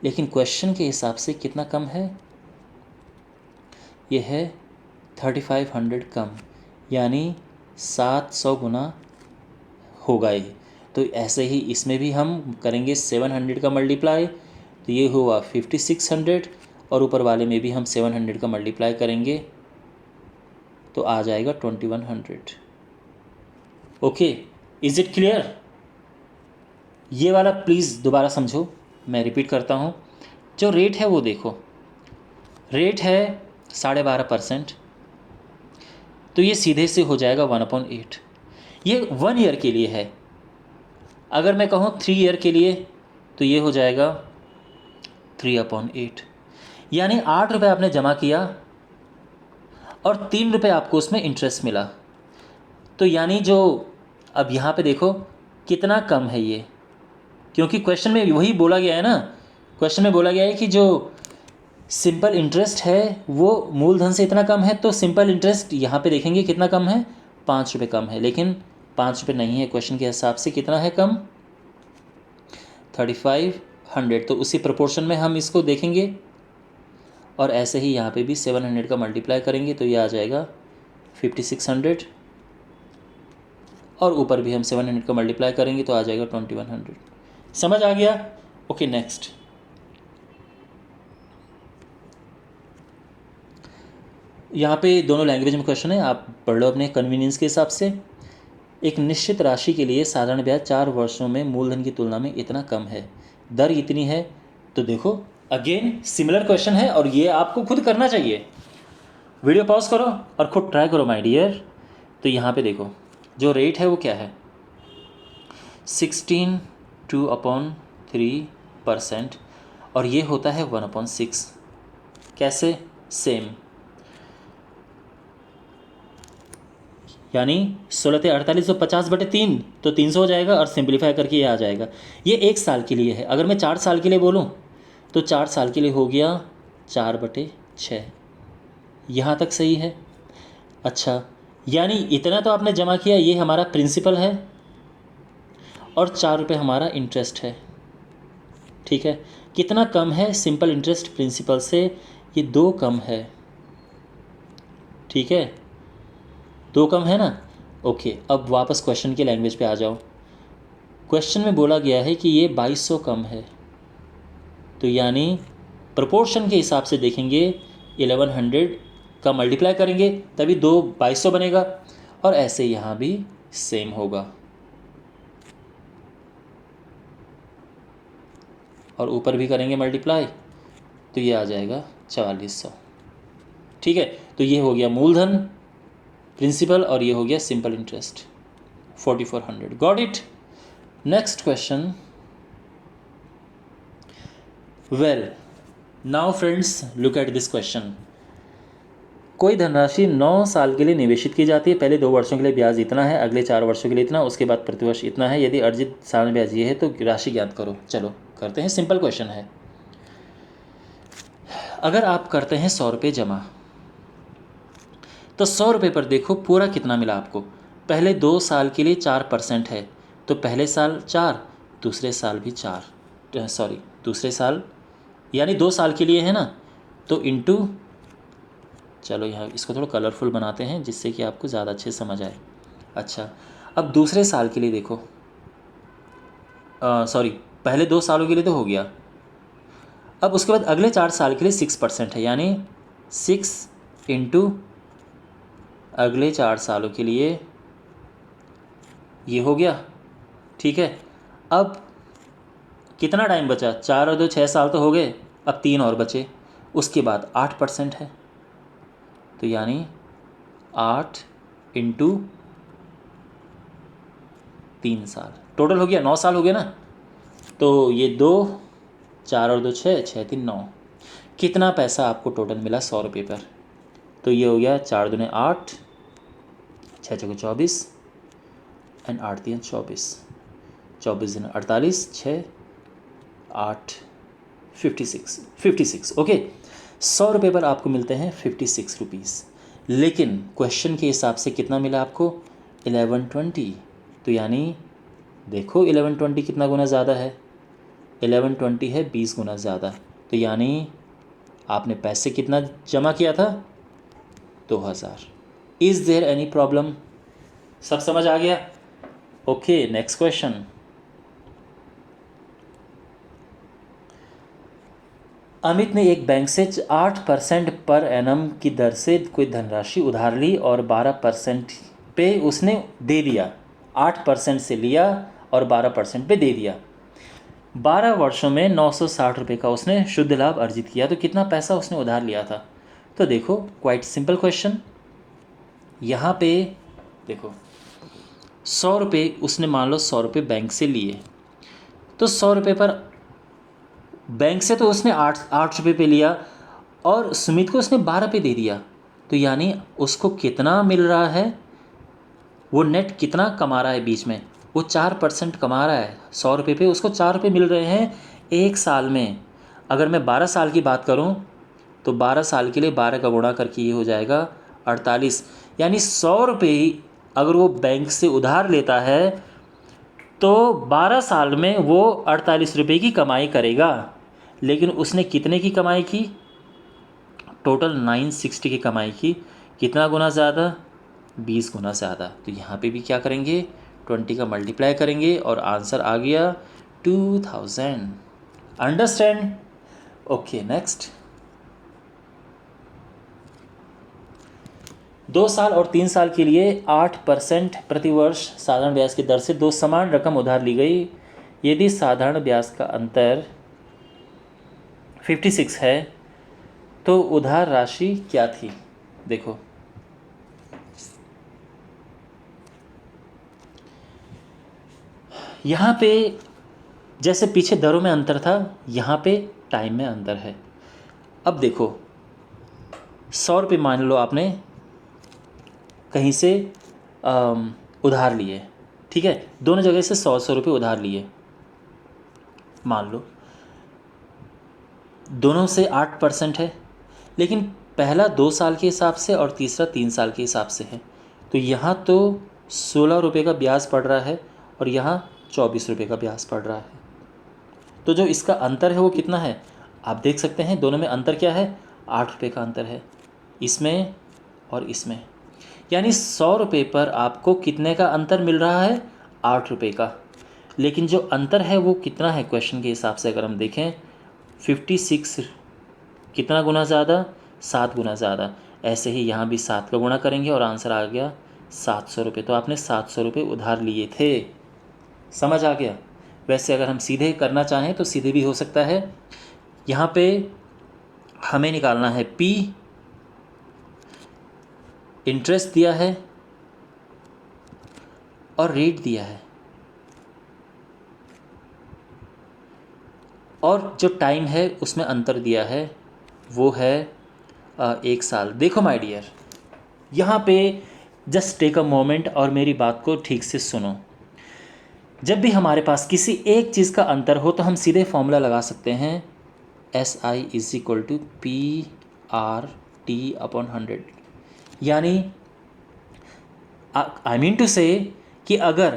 लेकिन क्वेश्चन के हिसाब से कितना कम है? ये है 3500 कम, यानी 700 गुना होगा ये। तो ऐसे ही इसमें भी हम करेंगे 700 का मल्टीप्लाई, तो ये हुआ 5600 और ऊपर वाले में भी हम 700 का मल्टीप्लाई करेंगे तो आ जाएगा 2100। Okay, is it clear? ये वाला प्लीज़ दोबारा समझो, मैं रिपीट करता हूँ। जो रेट है वो देखो, रेट है 12.5%, तो ये सीधे से हो जाएगा 1/8। ये 1 ईयर के लिए है। अगर मैं कहूँ 3 ईयर के लिए तो ये हो जाएगा 3/8, यानी 8 रुपये आपने जमा किया और 3 रुपये आपको उसमें इंटरेस्ट मिला। तो यानी जो अब यहाँ पे देखो कितना कम है ये, क्योंकि क्वेश्चन में वही बोला गया है ना, क्वेश्चन में बोला गया है कि जो सिंपल इंटरेस्ट है वो मूलधन से इतना कम है, तो सिंपल इंटरेस्ट यहाँ पे देखेंगे कितना कम है, 5 रुपये कम है, लेकिन 5 रुपये नहीं है क्वेश्चन के हिसाब से, कितना है कम, 3500। तो उसी प्रोपोर्शन में हम इसको देखेंगे और ऐसे ही यहाँ पे भी 700 का मल्टीप्लाई करेंगे तो ये आ जाएगा 5600, और ऊपर भी हम 700 का मल्टीप्लाई करेंगे तो आ जाएगा 2100। समझ आ गया? Okay, next. यहाँ पे दोनों लैंग्वेज में क्वेश्चन है, आप पढ़ लो अपने कन्वीनियंस के हिसाब से। एक निश्चित राशि के लिए साधारण ब्याज 4 वर्षों में मूलधन की तुलना में इतना कम है, दर इतनी है। तो देखो अगेन सिमिलर क्वेश्चन है और ये आपको खुद करना चाहिए। वीडियो पॉज करो और खुद ट्राई करो माय डियर। तो यहाँ पे देखो जो रेट है वो क्या है, 16/2/3%, और ये होता है 1/6। कैसे? सेम, यानी 16×48 तो 50/3, तो 300 हो जाएगा, और सिंप्लीफाई करके ये आ जाएगा। ये 1 साल के लिए है। अगर मैं 4 साल के लिए बोलूँ तो 4 साल के लिए हो गया 4/6। यहाँ तक सही है? अच्छा, यानी इतना तो आपने जमा किया, ये हमारा प्रिंसिपल है और 4 रुपये हमारा इंटरेस्ट है। ठीक है, कितना कम है सिंपल इंटरेस्ट प्रिंसिपल से? ये 2 कम है। ठीक है, 2 कम है ना। ओके, अब वापस क्वेश्चन की लैंग्वेज पे आ जाओ। क्वेश्चन में बोला गया है कि ये 2200 कम है, तो यानी प्रोपोर्शन के हिसाब से देखेंगे 1100 का मल्टीप्लाई करेंगे तभी 2200 बनेगा, और ऐसे यहाँ भी सेम होगा, और ऊपर भी करेंगे मल्टीप्लाई तो ये आ जाएगा 4400। ठीक है, तो ये हो गया मूलधन प्रिंसिपल और ये हो गया simple interest 4400। Got it? Next question. Well now friends look at this question. कोई धनराशि 9 साल के लिए निवेशित की जाती है। पहले 2 वर्षों के लिए ब्याज इतना है, अगले 4 वर्षों के लिए इतना, उसके बाद प्रतिवर्ष इतना है। यदि अर्जित साल ब्याज ये है तो राशि ज्ञात करो। चलो करते हैं, सिंपल क्वेश्चन है। अगर आप करते हैं 100 रुपये जमा, तो 100 रुपये पर देखो पूरा कितना मिला आपको। पहले 2 साल के लिए 4% है, तो पहले साल 4, दूसरे साल भी 4, दूसरे साल यानी 2 साल के लिए है ना, तो इंटू, चलो यहाँ इसको थोड़ा कलरफुल बनाते हैं जिससे कि आपको ज़्यादा अच्छे समझ आए। अच्छा, अब दूसरे साल के लिए देखो, पहले 2 सालों के लिए तो हो गया। अब उसके बाद अगले 4 साल के लिए 6% है, यानी 6 इंटू अगले 4 सालों के लिए ये हो गया। ठीक है, अब कितना टाइम बचा? 4 और 2 6 साल तो हो गए, अब 3 और बचे। उसके बाद 8% है, तो यानी 8 इंटू 3 साल, टोटल हो गया 9 साल हो गया ना। तो ये 2, 4 और 2 6, 6 3 9। कितना पैसा आपको टोटल मिला 100 रुपये पर? तो ये हो गया 4 दूने 8, 6 चौके 24 एंड 8 3 24, 24 दिन 48, 6 8 56। ओके, 100 रुपये पर आपको मिलते हैं 56 रुपीज़। लेकिन क्वेश्चन के हिसाब से कितना मिला आपको? 1120। तो यानी देखो 1120 कितना गुना ज़्यादा है? 1120 है 20 गुना ज़्यादा। तो यानी आपने पैसे कितना जमा किया था? 2000। Is there any problem? सब समझ आ गया? Okay, next question. अमित ने एक बैंक से 8% पर एनम की दर से कोई धनराशि उधार ली और 12% पे उसने दे दिया। 8% से लिया और 12% पे दे दिया। 12 वर्षों में 960 रुपये का उसने शुद्ध लाभ अर्जित किया। तो कितना पैसा उसने उधार लिया था? तो देखो क्वाइट सिंपल क्वेश्चन। यहाँ पे देखो 100 रुपये उसने, मान लो 100 रुपये बैंक से लिए, तो 100 रुपये पर बैंक से तो उसने 8 रुपये पे लिया और सुमित को उसने 12 पे दे दिया। तो यानी उसको कितना मिल रहा है, वो नेट कितना कमा रहा है बीच में, वो 4% कमा रहा है 100 रुपये पे, उसको 4 रुपये मिल रहे हैं 1 साल में। अगर मैं 12 साल की बात करूं तो 12 साल के लिए 12 का गुणा करके ये हो जाएगा 48। यानी 100 रुपये अगर वो बैंक से उधार लेता है तो 12 साल में वो 48 रुपये की कमाई करेगा। लेकिन उसने कितने की कमाई की? टोटल 960 की कमाई की। कितना गुना ज़्यादा? 20 गुना ज़्यादा। तो यहाँ पे भी क्या करेंगे? 20 का मल्टीप्लाई करेंगे और आंसर आ गया 2000। अंडरस्टैंड? Okay, next. 2 साल और 3 साल के लिए 8% प्रतिवर्ष साधारण ब्याज की दर से 2 समान रकम उधार ली गई। यदि साधारण ब्याज का अंतर 56 है तो उधार राशि क्या थी? देखो, यहाँ पे जैसे पीछे दरों में अंतर था, यहाँ पे टाइम में अंतर है। अब देखो, 100 रुपये मान लो आपने कहीं से उधार लिए, ठीक है, दोनों जगह से 100 रुपये उधार लिए मान लो, दोनों से 8% है, लेकिन पहला 2 साल के हिसाब से और तीसरा 3 साल के हिसाब से है। तो यहाँ तो 16 रुपये का ब्याज पड़ रहा है और यहाँ 24 रुपये का ब्याज पड़ रहा है। तो जो इसका अंतर है वो कितना है? आप देख सकते हैं दोनों में अंतर क्या है? 8 रुपये का अंतर है, इसमें और इसमें। यानी 100 रुपये पर आपको कितने का अंतर मिल रहा है? 8 रुपये का। लेकिन जो अंतर है वो कितना है क्वेश्चन के हिसाब से अगर हम देखें, 56 कितना गुना ज़्यादा? 7 गुना ज़्यादा। ऐसे ही यहाँ भी 7 का गुणा करेंगे और आंसर आ गया 700 रुपये। तो आपने 700 रुपये उधार लिए थे। समझ आ गया? वैसे अगर हम सीधे करना चाहें तो सीधे भी हो सकता है। यहाँ पे हमें निकालना है P, इंटरेस्ट दिया है और रेट दिया है, और जो टाइम है उसमें अंतर दिया है वो है 1 साल। देखो माय डियर, यहाँ पे जस्ट टेक अ मोमेंट और मेरी बात को ठीक से सुनो। जब भी हमारे पास किसी एक चीज़ का अंतर हो तो हम सीधे फॉर्मूला लगा सकते हैं, SI = PRT/100। यानी आई मीन टू से कि अगर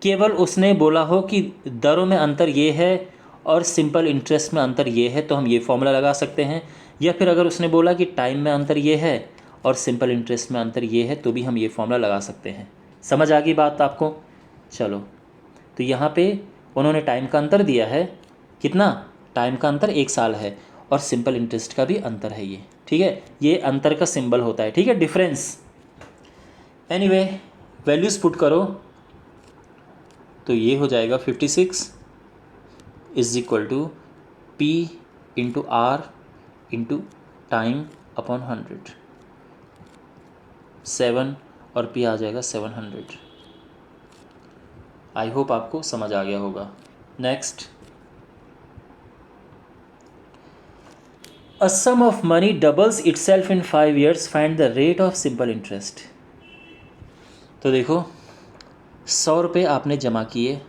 केवल उसने बोला हो कि दरों में अंतर ये है और सिंपल इंटरेस्ट में अंतर ये है तो हम ये फॉर्मूला लगा सकते हैं, या फिर अगर उसने बोला कि टाइम में अंतर ये है और सिंपल इंटरेस्ट में अंतर ये है तो भी हम ये फॉर्मूला लगा सकते हैं। समझ आ गई बात आपको? चलो, तो यहाँ पे उन्होंने टाइम का अंतर दिया है, कितना? टाइम का अंतर 1 साल है और सिंपल इंटरेस्ट का भी अंतर है ये, ठीक है, ये अंतर का सिंबल होता है, ठीक है, डिफरेंस। एनीवे, वैल्यूज़ पुट करो तो ये हो जाएगा 56 = P × R × टाइम अपॉन 100। 7 और P आ जाएगा 700। आई होप आपको समझ आ गया होगा। Next, a sum of money doubles itself in 5 years, find the rate of simple interest. तो देखो, 100 रुपये आपने जमा किए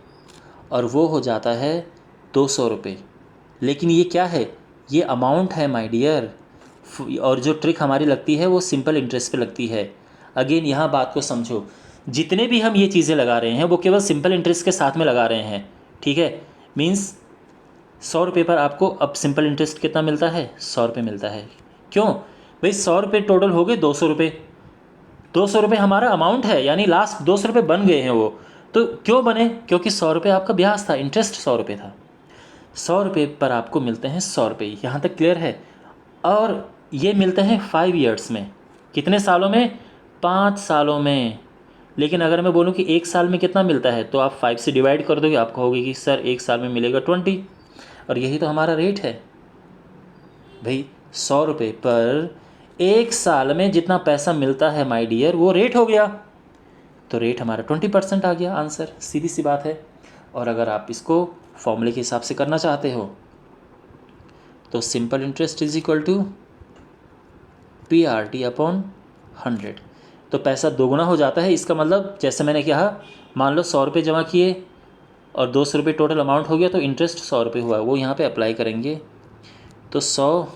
और वो हो जाता है 200 रुपये। लेकिन ये क्या है? ये अमाउंट है माय डियर। और जो ट्रिक हमारी लगती है वो सिंपल इंटरेस्ट पे लगती है। अगेन यहाँ बात को समझो, जितने भी हम ये चीज़ें लगा रहे हैं वो केवल सिंपल इंटरेस्ट के साथ में लगा रहे हैं, ठीक है। मींस 100 रुपये पर आपको अब सिंपल इंटरेस्ट कितना मिलता है? 100 रुपये मिलता है। क्यों भाई? 100 रुपये टोटल हो गए 200 रुपये। 200 रुपये हमारा अमाउंट है, यानी लास्ट 200 रुपये बन गए हैं वो। तो क्यों बने? क्योंकि 100 रुपये आपका ब्याज था, इंटरेस्ट 100 रुपये था। 100 रुपये पर आपको मिलते हैं 100 रुपये। यहाँ तक क्लियर है? और ये मिलते हैं 5 years में। कितने सालों में? 5 सालों में। लेकिन अगर मैं बोलूँ कि 1 साल में कितना मिलता है तो आप 5 से डिवाइड कर दोगे, आप कहोगे कि सर 1 साल में मिलेगा 20। और यही तो हमारा रेट है भाई। 100 रुपये पर 1 साल में जितना पैसा मिलता है माय डियर, वो रेट हो गया। तो रेट हमारा 20% आ गया आंसर, सीधी सी बात है। और अगर आप इसको फॉर्मूले के हिसाब से करना चाहते हो तो सिंपल इंटरेस्ट = PRT/100। तो पैसा दोगुना हो जाता है। इसका मतलब जैसे मैंने कहा मान लो 100 रुपये जमा किए और 200 रुपये टोटल अमाउंट हो गया, तो इंटरेस्ट 100 रुपये हुआ, वो यहाँ पे अप्लाई करेंगे। तो 100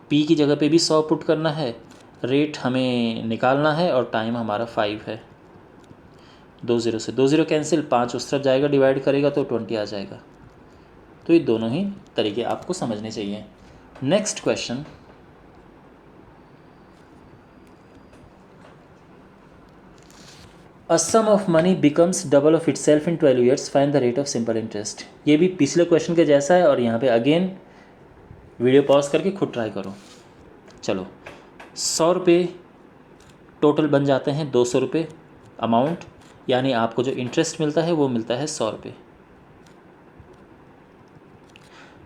पी की जगह पे भी 100 पुट करना है, रेट हमें निकालना है और टाइम हमारा 5 है। 20 से 20 कैंसिल, 5 उस तरफ जाएगा, डिवाइड करेगा तो 20 आ जाएगा। तो ये दोनों ही तरीके आपको समझने चाहिए। Next question, a sum of money becomes double of itself in 12 years, find the rate of simple interest. ये भी पिछले क्वेश्चन के जैसा है और यहाँ पे अगेन वीडियो पॉज करके खुद ट्राई करो। चलो, 100 रुपये टोटल बन जाते हैं 200 रुपये अमाउंट, यानी आपको जो इंटरेस्ट मिलता है वो मिलता है 100 रुपये।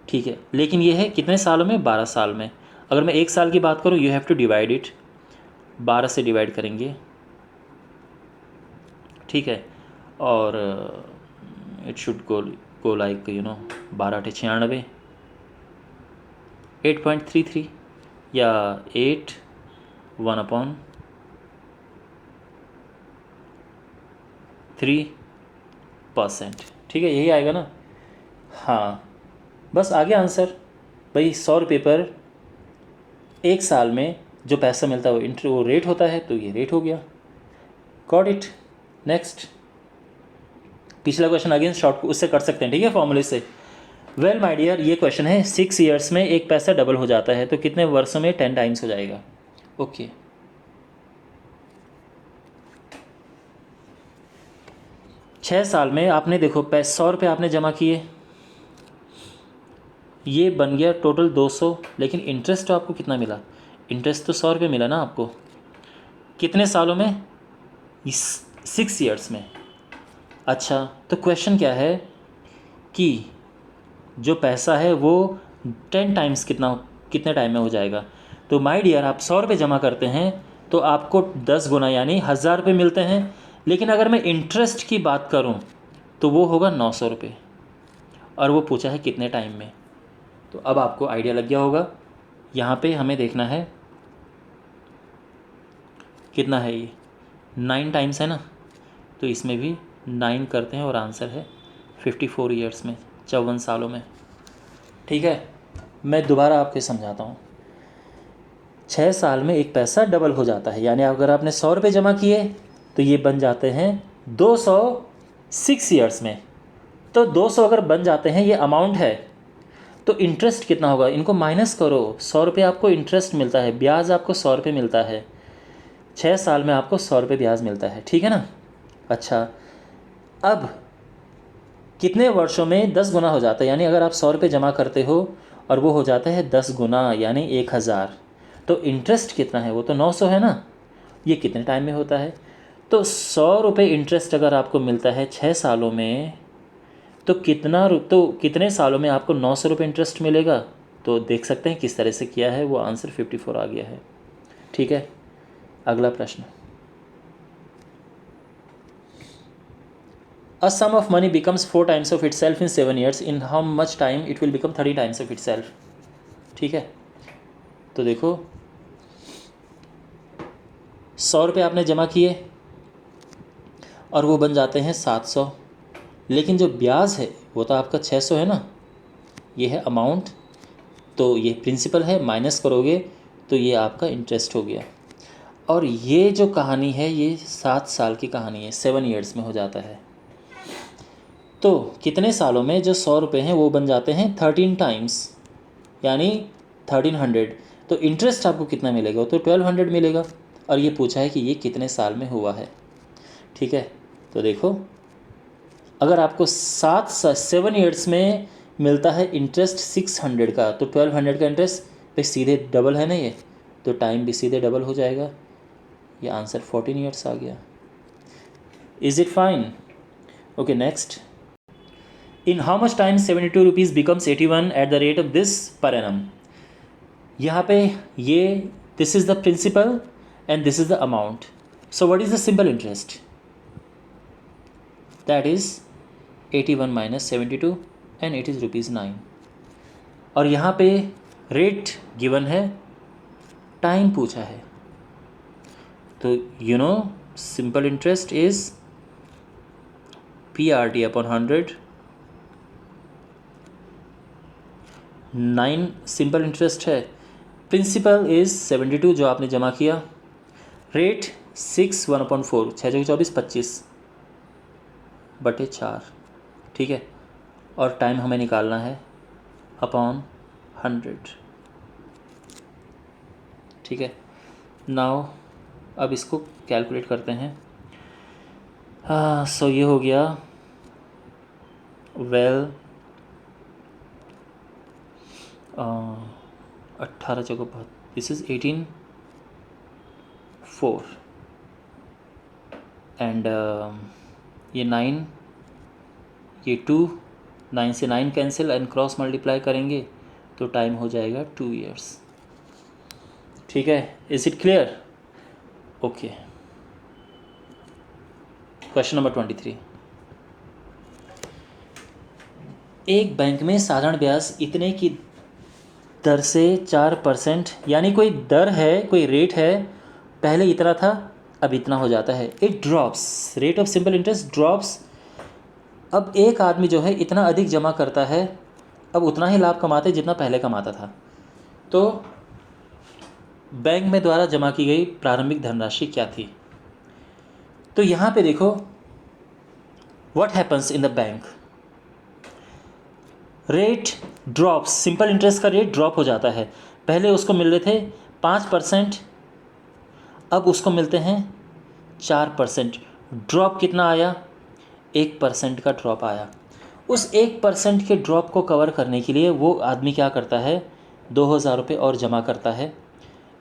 ठीक है, लेकिन ये है कितने सालों में? 12 साल में। अगर मैं 1 साल की बात करूँ, you have to divide it, 12 से डिवाइड करेंगे, ठीक है, और इट शुड गो लाइक 12 × 96, 8.33 या 8 1/3%। ठीक है, यही आएगा ना? हाँ, बस आगे आंसर भाई। 100 रुपये पर 1 साल में जो पैसा मिलता है वो रेट होता है, तो ये रेट हो गया। Got it. नेक्स्ट, पिछला क्वेश्चन अगेन शॉर्ट उससे कर सकते हैं, ठीक है, फॉर्मूले से। वेल माय डियर, ये क्वेश्चन है 6 ईयर्स में एक पैसा डबल हो जाता है, तो कितने वर्षों में 10 टाइम्स हो जाएगा? ओके, 6 साल में आपने देखो 100 रुपये आपने जमा किए, ये बन गया टोटल 200, लेकिन इंटरेस्ट तो आपको कितना मिला? इंटरेस्ट तो 100 रुपये मिला ना आपको। कितने सालों में? 6 ईयर्स में। अच्छा, तो क्वेश्चन क्या है कि जो पैसा है वो 10 टाइम्स कितने टाइम में हो जाएगा? तो माय डियर, आप 100 रुपये जमा करते हैं तो आपको 10 गुना यानी 1000 रुपये मिलते हैं, लेकिन अगर मैं इंटरेस्ट की बात करूं तो वो होगा 900 रुपये, और वो पूछा है कितने टाइम में। तो अब आपको आइडिया लग गया होगा। यहाँ पे हमें देखना है कितना है, ये 9 टाइम्स है ना, तो इसमें भी 9 करते हैं और आंसर है 54 ईयर्स में, 54 सालों में। ठीक है, मैं दोबारा आपको समझाता हूँ। 6 साल में एक पैसा डबल हो जाता है, यानी अगर आपने 100 रुपये जमा किए तो ये बन जाते हैं 200 6 ईयर्स में। तो 200 अगर बन जाते हैं, ये अमाउंट है, तो इंटरेस्ट कितना होगा? इनको माइनस करो। 100 रुपये आपको इंटरेस्ट मिलता है, ब्याज आपको 100 रुपये मिलता है, 6 साल में आपको 100 रुपये ब्याज मिलता है, ठीक है ना? अच्छा, अब कितने वर्षों में 10 गुना हो जाता है? यानी अगर आप 100 रुपये जमा करते हो और वो हो जाता है 10 गुना यानी 1000, तो इंटरेस्ट कितना है? वो तो 900 है ना। ये कितने टाइम में होता है? तो 100 रुपये इंटरेस्ट अगर आपको मिलता है 6 सालों में, तो कितने सालों में आपको 900 रुपये इंटरेस्ट मिलेगा? तो देख सकते हैं किस तरह से किया है, वो आंसर 54 आ गया है। ठीक है, अगला प्रश्न, A sum of money becomes 4 times of itself in 7 years. In how much time it will become 30 times of itself? ठीक है, तो देखो 100 रुपये आपने जमा किए और वो बन जाते हैं 700, लेकिन जो ब्याज है वो तो आपका 600 है ना। ये है अमाउंट, तो ये प्रिंसिपल है, माइनस करोगे तो ये आपका इंटरेस्ट हो गया। और ये जो कहानी है ये 7 साल की कहानी है, 7 ईयर्स में हो जाता है। तो कितने सालों में जो 100 रुपये हैं वो बन जाते हैं 13 टाइम्स, यानी 1300। तो इंटरेस्ट आपको कितना मिलेगा? तो 1200 मिलेगा, और ये पूछा है कि ये कितने साल में हुआ है। ठीक है, तो देखो अगर आपको 7 ईयर्स में मिलता है इंटरेस्ट 600 का, तो 1200 का इंटरेस्ट पे सीधे डबल है ना ये, तो टाइम भी सीधे डबल हो जाएगा। ये आंसर 14 ईयर्स आ गया। Is it fine? Okay, next, in how much time 72 rupees becomes 81 at the rate of this per annum. यहाँ पे ये this is the principal and this is the amount. So what is the simple interest? That is 81 minus 72 and it is ₹9। और यहाँ पे rate given है, time पूछा है, तो simple interest is PRT upon 100, 9 simple interest है, principal is 72 जो आपने जमा किया, रेट 6 1/4, 6 चौके 24 25/4, ठीक है, और टाइम हमें निकालना है अपॉन 100, ठीक है। नाउ अब इसको कैलकुलेट करते हैं। सो ये हो गया well 18 choco this is 18/4 and ये 9, ये 2, 9 से 9 कैंसिल एंड क्रॉस मल्टीप्लाई करेंगे तो टाइम हो जाएगा 2 ईयर्स, ठीक है। Is it clear? Okay. Question number 23, एक बैंक में साधारण ब्याज इतने की दर से 4%, यानी कोई दर है, कोई रेट है, पहले इतना था अब इतना हो जाता है। It drops, rate of simple interest drops. अब एक आदमी जो है इतना अधिक जमा करता है, अब उतना ही लाभ कमाते जितना पहले कमाता था। तो बैंक में द्वारा जमा की गई प्रारंभिक धनराशि क्या थी? तो यहाँ पे देखो what happens in the bank, rate drops, simple interest का रेट ड्रॉप हो जाता है। पहले उसको मिल रहे थे 5%, अब उसको मिलते हैं 4%। ड्रॉप कितना आया? 1% का ड्रॉप आया। उस 1% के ड्रॉप को कवर करने के लिए वो आदमी क्या करता है, 2000 रुपये और जमा करता है,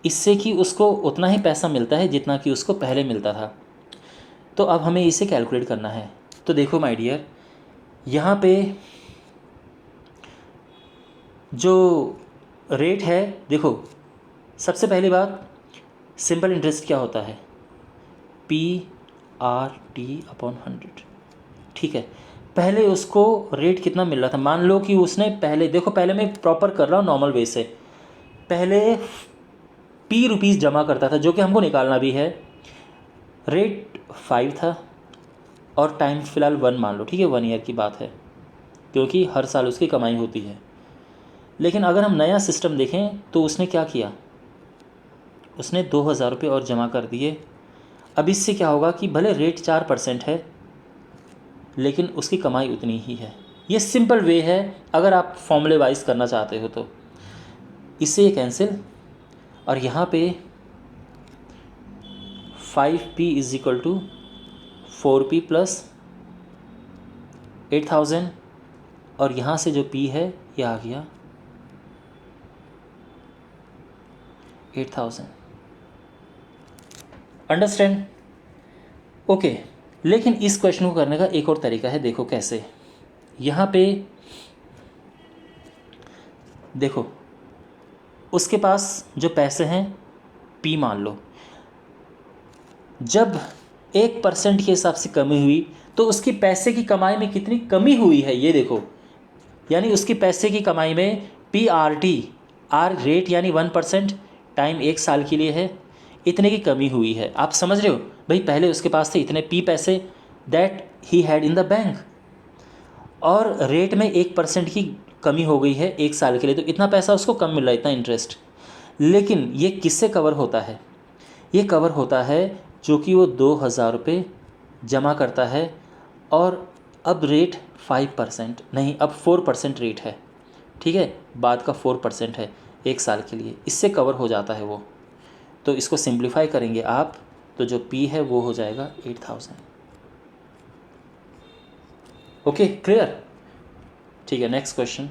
इससे कि उसको उतना ही पैसा मिलता है जितना कि उसको पहले मिलता था। तो अब हमें इसे कैलकुलेट करना है। तो देखो माय डियर, यहाँ पे जो रेट है, देखो सबसे पहली बात, सिंपल इंटरेस्ट क्या होता है? PRT अपॉन 100, ठीक है। पहले उसको रेट कितना मिल रहा था? मान लो कि उसने पहले, देखो पहले मैं प्रॉपर कर रहा हूँ नॉर्मल वे से, पहले P रुपीज़ जमा करता था, जो कि हमको निकालना भी है। रेट 5 था और टाइम फ़िलहाल 1 मान लो, ठीक है, 1 ईयर की बात है, क्योंकि हर साल उसकी कमाई होती है। लेकिन अगर हम नया सिस्टम देखें तो उसने क्या किया, उसने 2000 रुपये और जमा कर दिए। अब इससे क्या होगा कि भले रेट 4% है लेकिन उसकी कमाई उतनी ही है। ये सिंपल वे है अगर आप फॉर्मूले वाइज करना चाहते हो तो। इससे ये कैंसिल, और यहाँ पे 5P is equal to 4P plus 8000, और यहाँ से जो P है ये आ गया 8000। अंडरस्टैंड? ओके। लेकिन इस क्वेश्चन को करने का एक और तरीका है, देखो कैसे। यहाँ पे देखो उसके पास जो पैसे हैं P मान लो, जब 1% के हिसाब से कमी हुई तो उसकी पैसे की कमाई में कितनी कमी हुई है ये देखो। यानी उसकी पैसे की कमाई में PRT, आर रेट यानी 1%, टाइम 1 साल के लिए है, इतने की कमी हुई है। आप समझ रहे हो भाई, पहले उसके पास थे इतने P पैसे that he had in the bank, और रेट में 1% की कमी हो गई है 1 साल के लिए, तो इतना पैसा उसको कम मिल रहा है, इतना इंटरेस्ट। लेकिन ये किससे कवर होता है? ये कवर होता है जो कि वो 2000 रुपये जमा करता है, और अब रेट 5% नहीं, अब 4% रेट है, ठीक है, बाद का 4% है 1 साल के लिए, इससे कवर हो जाता है वो। तो इसको सिंप्लीफाई करेंगे आप तो जो P है वो हो जाएगा 8000। Okay, clear? ठीक है, नेक्स्ट क्वेश्चन।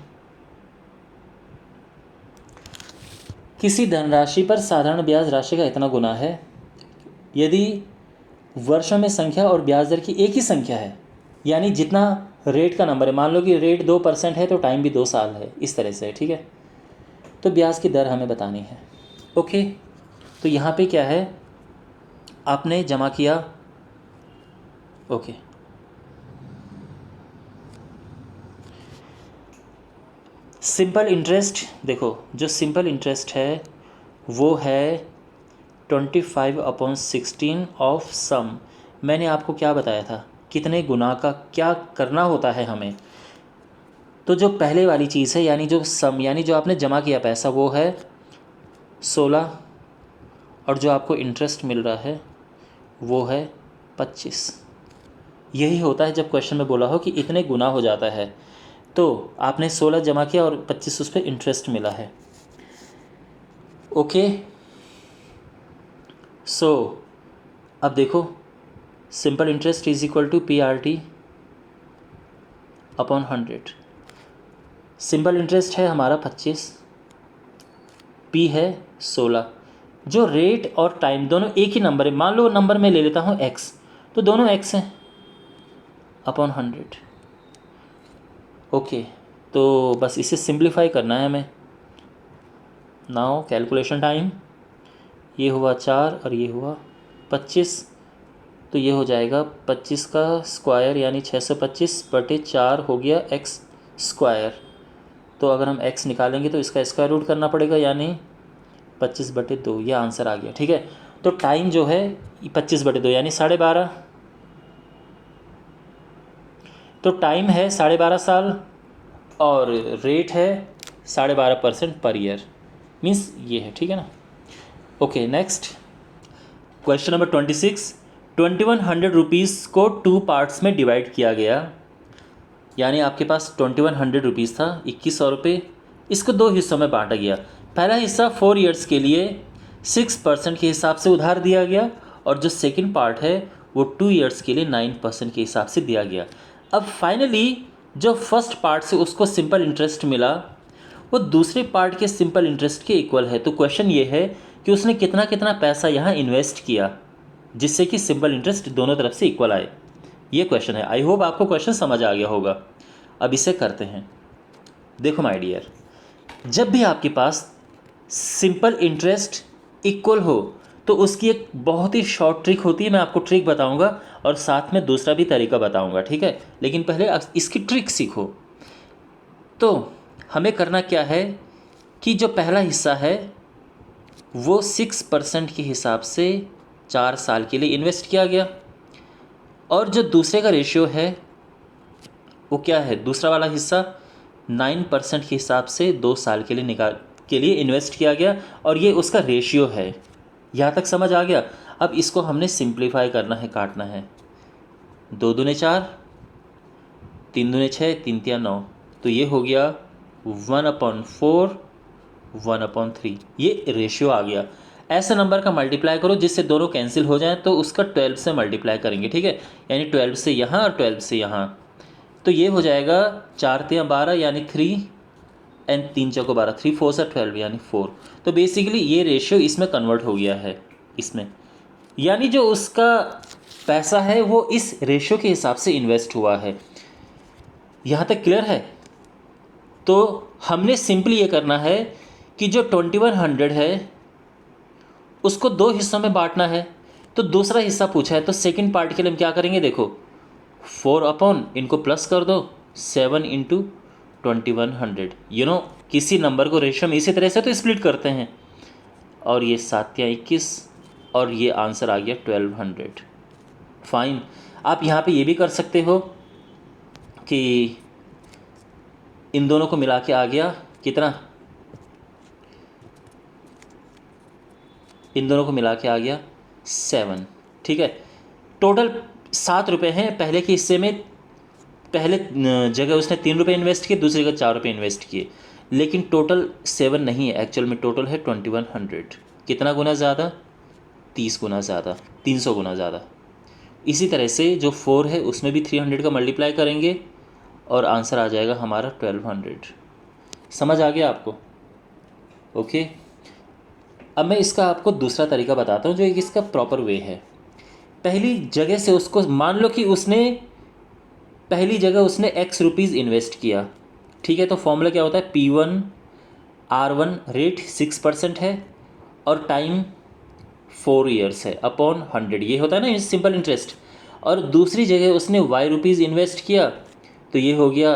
किसी धनराशि पर साधारण ब्याज राशि का इतना गुना है यदि वर्षों में संख्या और ब्याज दर की एक ही संख्या है, यानी जितना रेट का नंबर है, मान लो कि रेट 2% है तो टाइम भी 2 साल है, इस तरह से, ठीक है। तो ब्याज की दर हमें बतानी है। ओके, तो यहाँ पे क्या है, आपने जमा किया, ओके, सिंपल इंटरेस्ट, देखो जो सिंपल इंटरेस्ट है वो है 25/16 ऑफ सम। मैंने आपको क्या बताया था, कितने गुना का क्या करना होता है हमें। तो जो पहले वाली चीज़ है यानी जो सम यानी जो आपने जमा किया पैसा वो है 16 और जो आपको इंटरेस्ट मिल रहा है वो है 25। यही होता है जब क्वेश्चन में बोला हो कि इतने गुना हो जाता है, तो आपने 16 जमा किया और 25 उस पर इंटरेस्ट मिला है। ओके, सो अब देखो simple interest is equal to PRT upon 100। Simple interest है हमारा 25, P है 16। जो रेट और टाइम दोनों एक ही नंबर है, मान लो नंबर मैं ले लेता हूँ x, तो दोनों x हैं अपॉन 100। ओके, तो बस इसे सिंप्लीफाई करना है हमें। नाउ कैलकुलेशन टाइम, ये हुआ 4 और ये हुआ 25, तो ये हो जाएगा 25 का स्क्वायर यानी 625/4 हो गया x स्क्वायर। तो अगर हम x निकालेंगे तो इसका स्क्वायर रूट करना पड़ेगा यानी 25/2, ये आंसर आ गया। ठीक है, तो टाइम जो है 25/2 यानी 12.5। तो टाइम है 12.5 साल और रेट है 12.5% पर ईयर, मीन्स ये है। ठीक है ना। Okay, next question number 26। 2100 rupees को 2 पार्ट्स में डिवाइड किया गया, यानी आपके पास 2100 रुपीज़ था, 2100 रुपये, इसको 2 हिस्सों में बांटा गया। पहला हिस्सा 4 ईयर्स के लिए 6% के हिसाब से उधार दिया गया और जो सेकंड पार्ट है वो 2 ईयर्स के लिए 9% के हिसाब से दिया गया। अब फाइनली जो फर्स्ट पार्ट से उसको सिंपल इंटरेस्ट मिला वो दूसरे पार्ट के सिंपल इंटरेस्ट के इक्वल है। तो क्वेश्चन ये है कि उसने कितना कितना पैसा यहाँ इन्वेस्ट किया जिससे कि सिंपल इंटरेस्ट दोनों तरफ से इक्वल आए। ये क्वेश्चन है। आई होप आपको क्वेश्चन समझ आ गया होगा। अब इसे करते हैं। देखो माय डियर, जब भी आपके पास सिंपल इंटरेस्ट इक्वल हो तो उसकी एक बहुत ही शॉर्ट ट्रिक होती है। मैं आपको ट्रिक बताऊंगा और साथ में दूसरा भी तरीका बताऊंगा, ठीक है, लेकिन पहले इसकी ट्रिक सीखो। तो हमें करना क्या है कि जो पहला हिस्सा है वो 6% के हिसाब से 4 साल के लिए इन्वेस्ट किया गया और जो दूसरे का रेशियो है वो क्या है, दूसरा वाला हिस्सा 9% के हिसाब से 2 साल के लिए इन्वेस्ट किया गया और ये उसका रेशियो है। यहाँ तक समझ आ गया। अब इसको हमने सिंप्लीफाई करना है, काटना है। 2 दूने 4, 3 दूने 6, 3 तिया 9, तो ये हो गया 1/4, 1/3। ये रेशियो आ गया। ऐसे नंबर का मल्टीप्लाई करो जिससे दोनों कैंसिल हो जाएं, तो उसका 12 से मल्टीप्लाई करेंगे, ठीक है, यानी 12 से यहाँ और 12 से यहाँ, तो ये हो जाएगा 4 तिया 12 यानी 3 एंड 3 चौको 12, 3 4 से 12 यानी 4। तो बेसिकली ये रेशियो इसमें कन्वर्ट हो गया है इसमें, यानी जो उसका पैसा है वो इस रेशियो के हिसाब से इन्वेस्ट हुआ है। यहाँ तक क्लियर है। तो हमने सिंपली ये करना है कि जो 2100 है उसको 2 हिस्सों में बांटना है। तो दूसरा हिस्सा पूछा है तो सेकंड पार्ट के लिए हम क्या करेंगे, देखो 4 अपॉन इनको प्लस कर दो 7 इंटू 2100। किसी नंबर को रेशियो में इसी तरह से तो स्प्लिट करते हैं, और ये 7 या 21 और ये आंसर आ गया 1200। फाइन। आप यहाँ पे ये भी कर सकते हो कि इन दोनों को मिला के आ गया कितना, इन दोनों को मिला के आ गया 7, ठीक है। टोटल 7 रुपये हैं पहले के हिस्से में। पहले जगह उसने 3 रुपये इन्वेस्ट किए, दूसरी जगह 4 रुपये इन्वेस्ट किए, लेकिन टोटल 7 नहीं है, एक्चुअल में टोटल है 2100। कितना गुना ज़्यादा, 30 गुना ज़्यादा, 300 गुना ज़्यादा। इसी तरह से जो 4 है उसमें भी 300 का मल्टीप्लाई करेंगे और आंसर आ जाएगा हमारा 1200। समझ आ गया आपको? ओके। अब मैं इसका आपको दूसरा तरीका बताता हूँ जो एक इसका प्रॉपर वे है। पहली जगह से उसको मान लो कि पहली जगह उसने x रुपीज़ इन्वेस्ट किया, ठीक है। तो फॉर्मूला क्या होता है, P1R1 रेट 6% है और टाइम 4 ईयर्स है अपॉन 100, ये होता है ना सिंपल इंटरेस्ट। और दूसरी जगह उसने y रुपीज़ इन्वेस्ट किया तो ये हो गया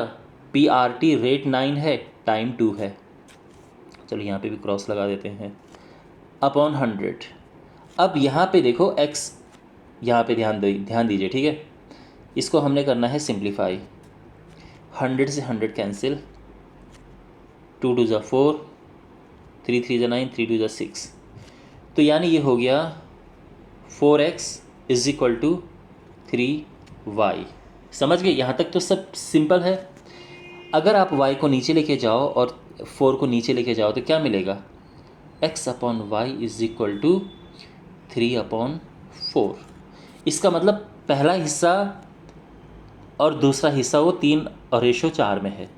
PRT रेट 9 है, टाइम 2 है। चलो यहाँ पे भी क्रॉस लगा देते हैं, अपॉन 100। अब यहाँ पे देखो x, यहाँ पे ध्यान दीजिए, ठीक है। इसको हमने करना है सिंप्लीफाई। 100 से 100 कैंसिल, 2 2 ज़ा 4, 3 3 ज़ा 9, 3 2 ज़ा 6। तो यानी ये हो गया 4x is equal to 3y। समझ गए? यहाँ तक तो सब सिंपल है। अगर आप y को नीचे लेके जाओ और 4 को नीचे लेके जाओ तो क्या मिलेगा? x upon Y is equal to 3/4। इसका मतलब पहला हिस्सा और दूसरा हिस्सा वो 3:4 में है।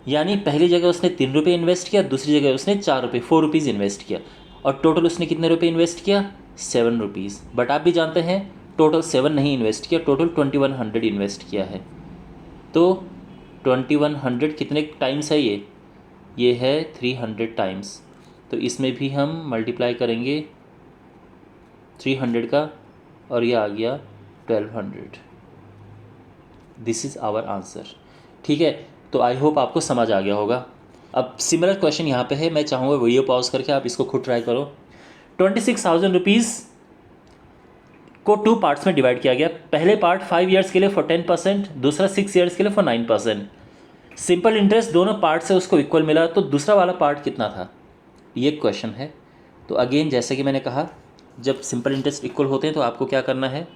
यानी पहली जगह उसने 3 रुपये इन्वेस्ट किया, दूसरी जगह उसने 4 रुपये 4 रुपीज़ इन्वेस्ट किया, और टोटल उसने कितने रुपये इन्वेस्ट किया? 7 रुपीज़। बट आप भी जानते हैं टोटल 7 नहीं इन्वेस्ट किया, टोटल 2100 इन्वेस्ट किया है। तो 2100 कितने टाइम्स है ये है 300 टाइम्स। तो इसमें भी हम मल्टीप्लाई करेंगे 300 का, और ये आ गया 1200। This is our answer. ठीक है, तो आई होप आपको समझ आ गया होगा। अब सिमिलर क्वेश्चन यहाँ पे है, मैं चाहूँगा वीडियो पॉज करके आप इसको खुद ट्राई करो। 26,000 रुपीज़ को 2 पार्ट्स में डिवाइड किया गया। पहले पार्ट 5 ईयर्स के लिए फॉर 10%, दूसरा 6 ईयर्स के लिए फॉर 9%। सिंपल इंटरेस्ट दोनों पार्ट से उसको इक्वल मिला, तो दूसरा वाला पार्ट कितना था, ये क्वेश्चन है। तो अगेन जैसे कि मैंने कहा, जब सिंपल इंटरेस्ट इक्वल होते हैं तो आपको क्या करना है,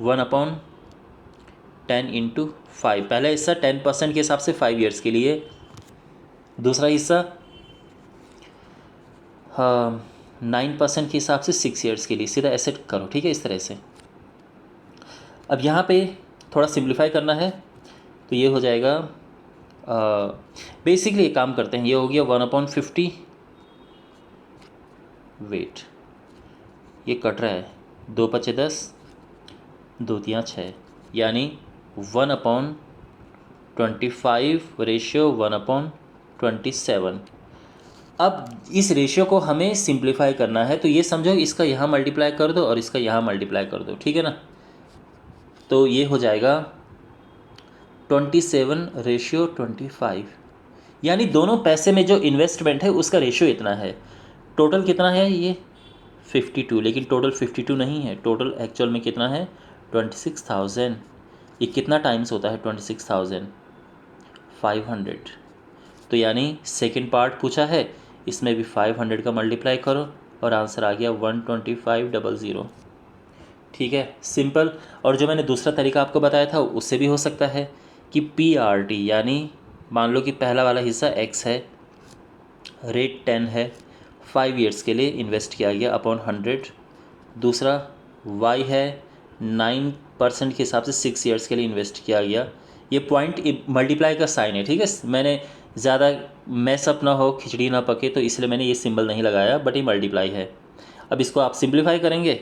1/10 इंटू 5। पहला हिस्सा 10% के हिसाब से 5 ईयर्स के लिए, दूसरा हिस्सा 9% के हिसाब से 6 ईयर्स के लिए। सीधा ऐसे करो, ठीक है, इस तरह से। अब यहाँ पे थोड़ा सिंप्लीफाई करना है, तो ये हो जाएगा बेसिकली एक काम करते हैं, ये हो गया 1/50। वेट, ये कट रहा है, 2 × 5 = 10, 2 × 3 = 6, यानी 1/25 रेशियो 1/27। अब इस रेशियो को हमें सिंप्लीफाई करना है, तो ये समझो इसका यहाँ मल्टीप्लाई कर दो और इसका यहाँ मल्टीप्लाई कर दो, ठीक है ना। तो ये हो जाएगा 27/25, यानी दोनों पैसे में जो इन्वेस्टमेंट है उसका रेशियो इतना है। टोटल कितना है ये 52, लेकिन टोटल 52 नहीं है, टोटल एक्चुअल में कितना है 26,000। ये कितना टाइम्स होता है 26,000? 500। तो यानी सेकंड पार्ट पूछा है, इसमें भी 500 का मल्टीप्लाई करो और आंसर आ गया 125,000। ठीक है, सिंपल। और जो मैंने दूसरा तरीका आपको बताया था उससे भी हो सकता है कि PRT, यानी मान लो कि पहला वाला हिस्सा x है, रेट 10 है, 5 ईयर्स के लिए इन्वेस्ट किया गया अपॉन 100। दूसरा y है, 9% के हिसाब से 6 ईयर्स के लिए इन्वेस्ट किया गया। ये पॉइंट मल्टीप्लाई का साइन है, ठीक है। मैंने ज़्यादा मैसअप ना हो, खिचड़ी ना पके, तो इसलिए मैंने ये सिंबल नहीं लगाया, बट ये मल्टीप्लाई है। अब इसको आप सिंप्लीफाई करेंगे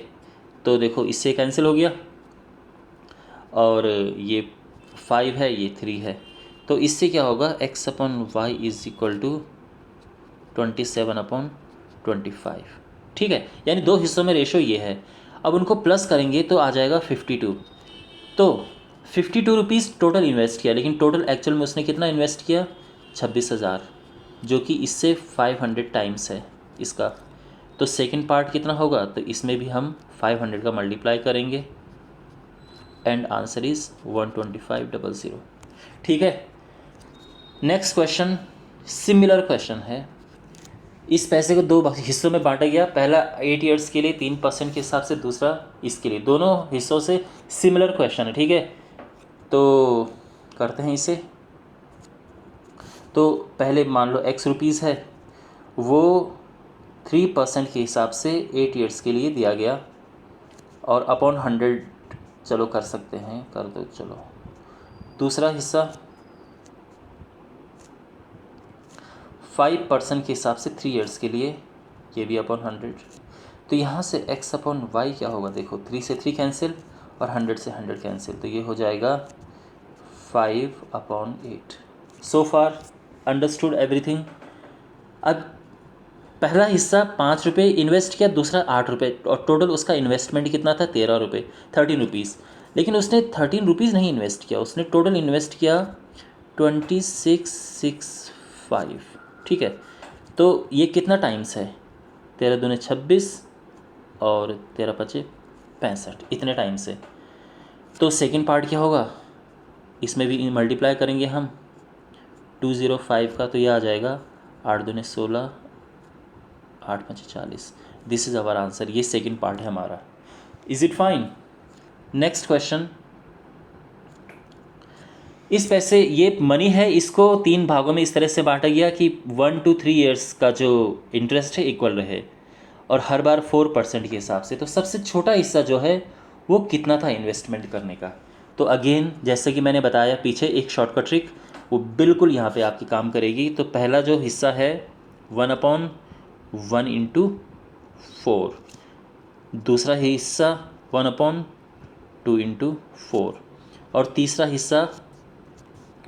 तो देखो इससे कैंसिल हो गया, और ये 5 है, ये 3 है, तो इससे क्या होगा, x/y इज इक्वल टू 27/25। ठीक है, यानी दो हिस्सों में रेशो ये है। अब उनको प्लस करेंगे तो आ जाएगा 52। तो 52 रुपीज़ टोटल इन्वेस्ट किया, लेकिन टोटल एक्चुअल में उसने कितना इन्वेस्ट किया, 26,000, जो कि इससे 500 टाइम्स है इसका। तो सेकंड पार्ट कितना होगा, तो इसमें भी हम 500 का मल्टीप्लाई करेंगे, एंड आंसर इज़ 125,000। ठीक है, नेक्स्ट क्वेश्चन सिमिलर क्वेश्चन है। इस पैसे को दो हिस्सों में बांटा गया, पहला 8 ईयर्स के लिए 3% के हिसाब से, दूसरा इसके लिए, दोनों हिस्सों से सिमिलर क्वेश्चन है। ठीक है, तो करते हैं इसे। तो पहले मान लो x रुपीज़ है, वो 3% के हिसाब से 8 ईयर्स के लिए दिया गया, और अपॉन 100, चलो कर सकते हैं, कर दो चलो। दूसरा हिस्सा 5% के हिसाब से 3 ईयर्स के लिए, ये भी अपॉन 100। तो यहाँ से x/y क्या होगा, देखो 3 से 3 कैंसिल और 100 से 100 कैंसिल, तो ये हो जाएगा 5/8। सो फार अंडरस्टूड एवरीथिंग। अब पहला हिस्सा 5 रुपये इन्वेस्ट किया, दूसरा 8 रुपये, और टोटल उसका इन्वेस्टमेंट कितना था, 13 रुपये, 13 रुपीज़। लेकिन उसने 13 रुपीज़ नहीं इन्वेस्ट किया, उसने टोटल इन्वेस्ट किया 2665। ठीक है, तो ये कितना टाइम्स है, 13 दूने 26 और 13 × 5 = 65, इतने टाइम से। तो सेकंड पार्ट क्या होगा, इसमें भी मल्टीप्लाई करेंगे हम 205 का, तो ये आ जाएगा 8 दूने 16, 8 5 40। This is our answer. ये सेकंड पार्ट है हमारा। Is it fine? Next question. इस पैसे, ये मनी है, इसको 3 भागों में इस तरह से बांटा गया कि 1 to 3 ईयर्स का जो इंटरेस्ट है इक्वल रहे, और हर बार 4% के हिसाब से। तो सबसे छोटा हिस्सा जो है वो कितना था इन्वेस्टमेंट करने का। तो अगेन जैसे कि मैंने बताया पीछे, एक शॉर्टकट ट्रिक वो बिल्कुल यहाँ पे आपकी काम करेगी। तो पहला जो हिस्सा है 1/1 इंटू 4, दूसरा हिस्सा 1/2 इंटू 4, और तीसरा हिस्सा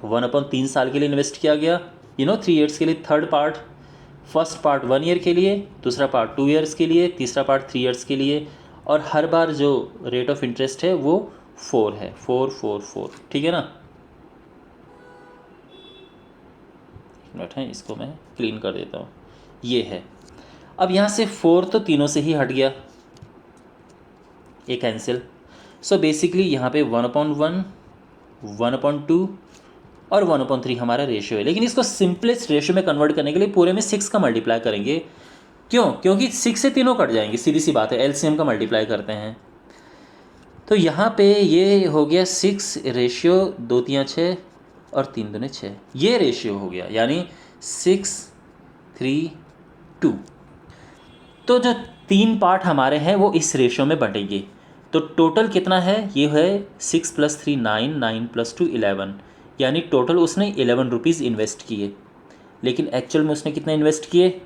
1/3 साल के लिए इन्वेस्ट किया गया, 3 ईयर्स के लिए। Third part, first part 1 year के लिए, दूसरा पार्ट 2 ईयर्स के लिए, तीसरा पार्ट 3 ईयर्स के लिए, और हर बार जो रेट ऑफ इंटरेस्ट है वो 4 है, 4 4 4। ठीक है ना? एक मिनट है, इसको मैं क्लीन कर देता हूँ। ये है। अब यहाँ से 4 तो तीनों से ही हट गया, ये कैंसिल। सो बेसिकली यहाँ पे 1/1, 1/2 और 1/3 हमारा रेशियो है। लेकिन इसको सिंपलेस्ट रेशियो में कन्वर्ट करने के लिए पूरे में 6 का मल्टीप्लाई करेंगे। क्यों? क्योंकि 6 से तीनों कट जाएंगे, सीधी सी बात है, एलसीएम का मल्टीप्लाई करते हैं। तो यहाँ पे ये हो गया 6 रेशियो 2 3 6 और 3 दूने 6, ये रेशियो हो गया, यानी 6 3 2। तो जो 3 पार्ट हमारे हैं वो इस रेशियो में बटेंगे। तो टोटल कितना है? ये है 6 + 3 9, 9 + 2 11, यानी टोटल उसने 11 रुपीज़ इन्वेस्ट किए। लेकिन एक्चुअल में उसने कितना इन्वेस्ट किए?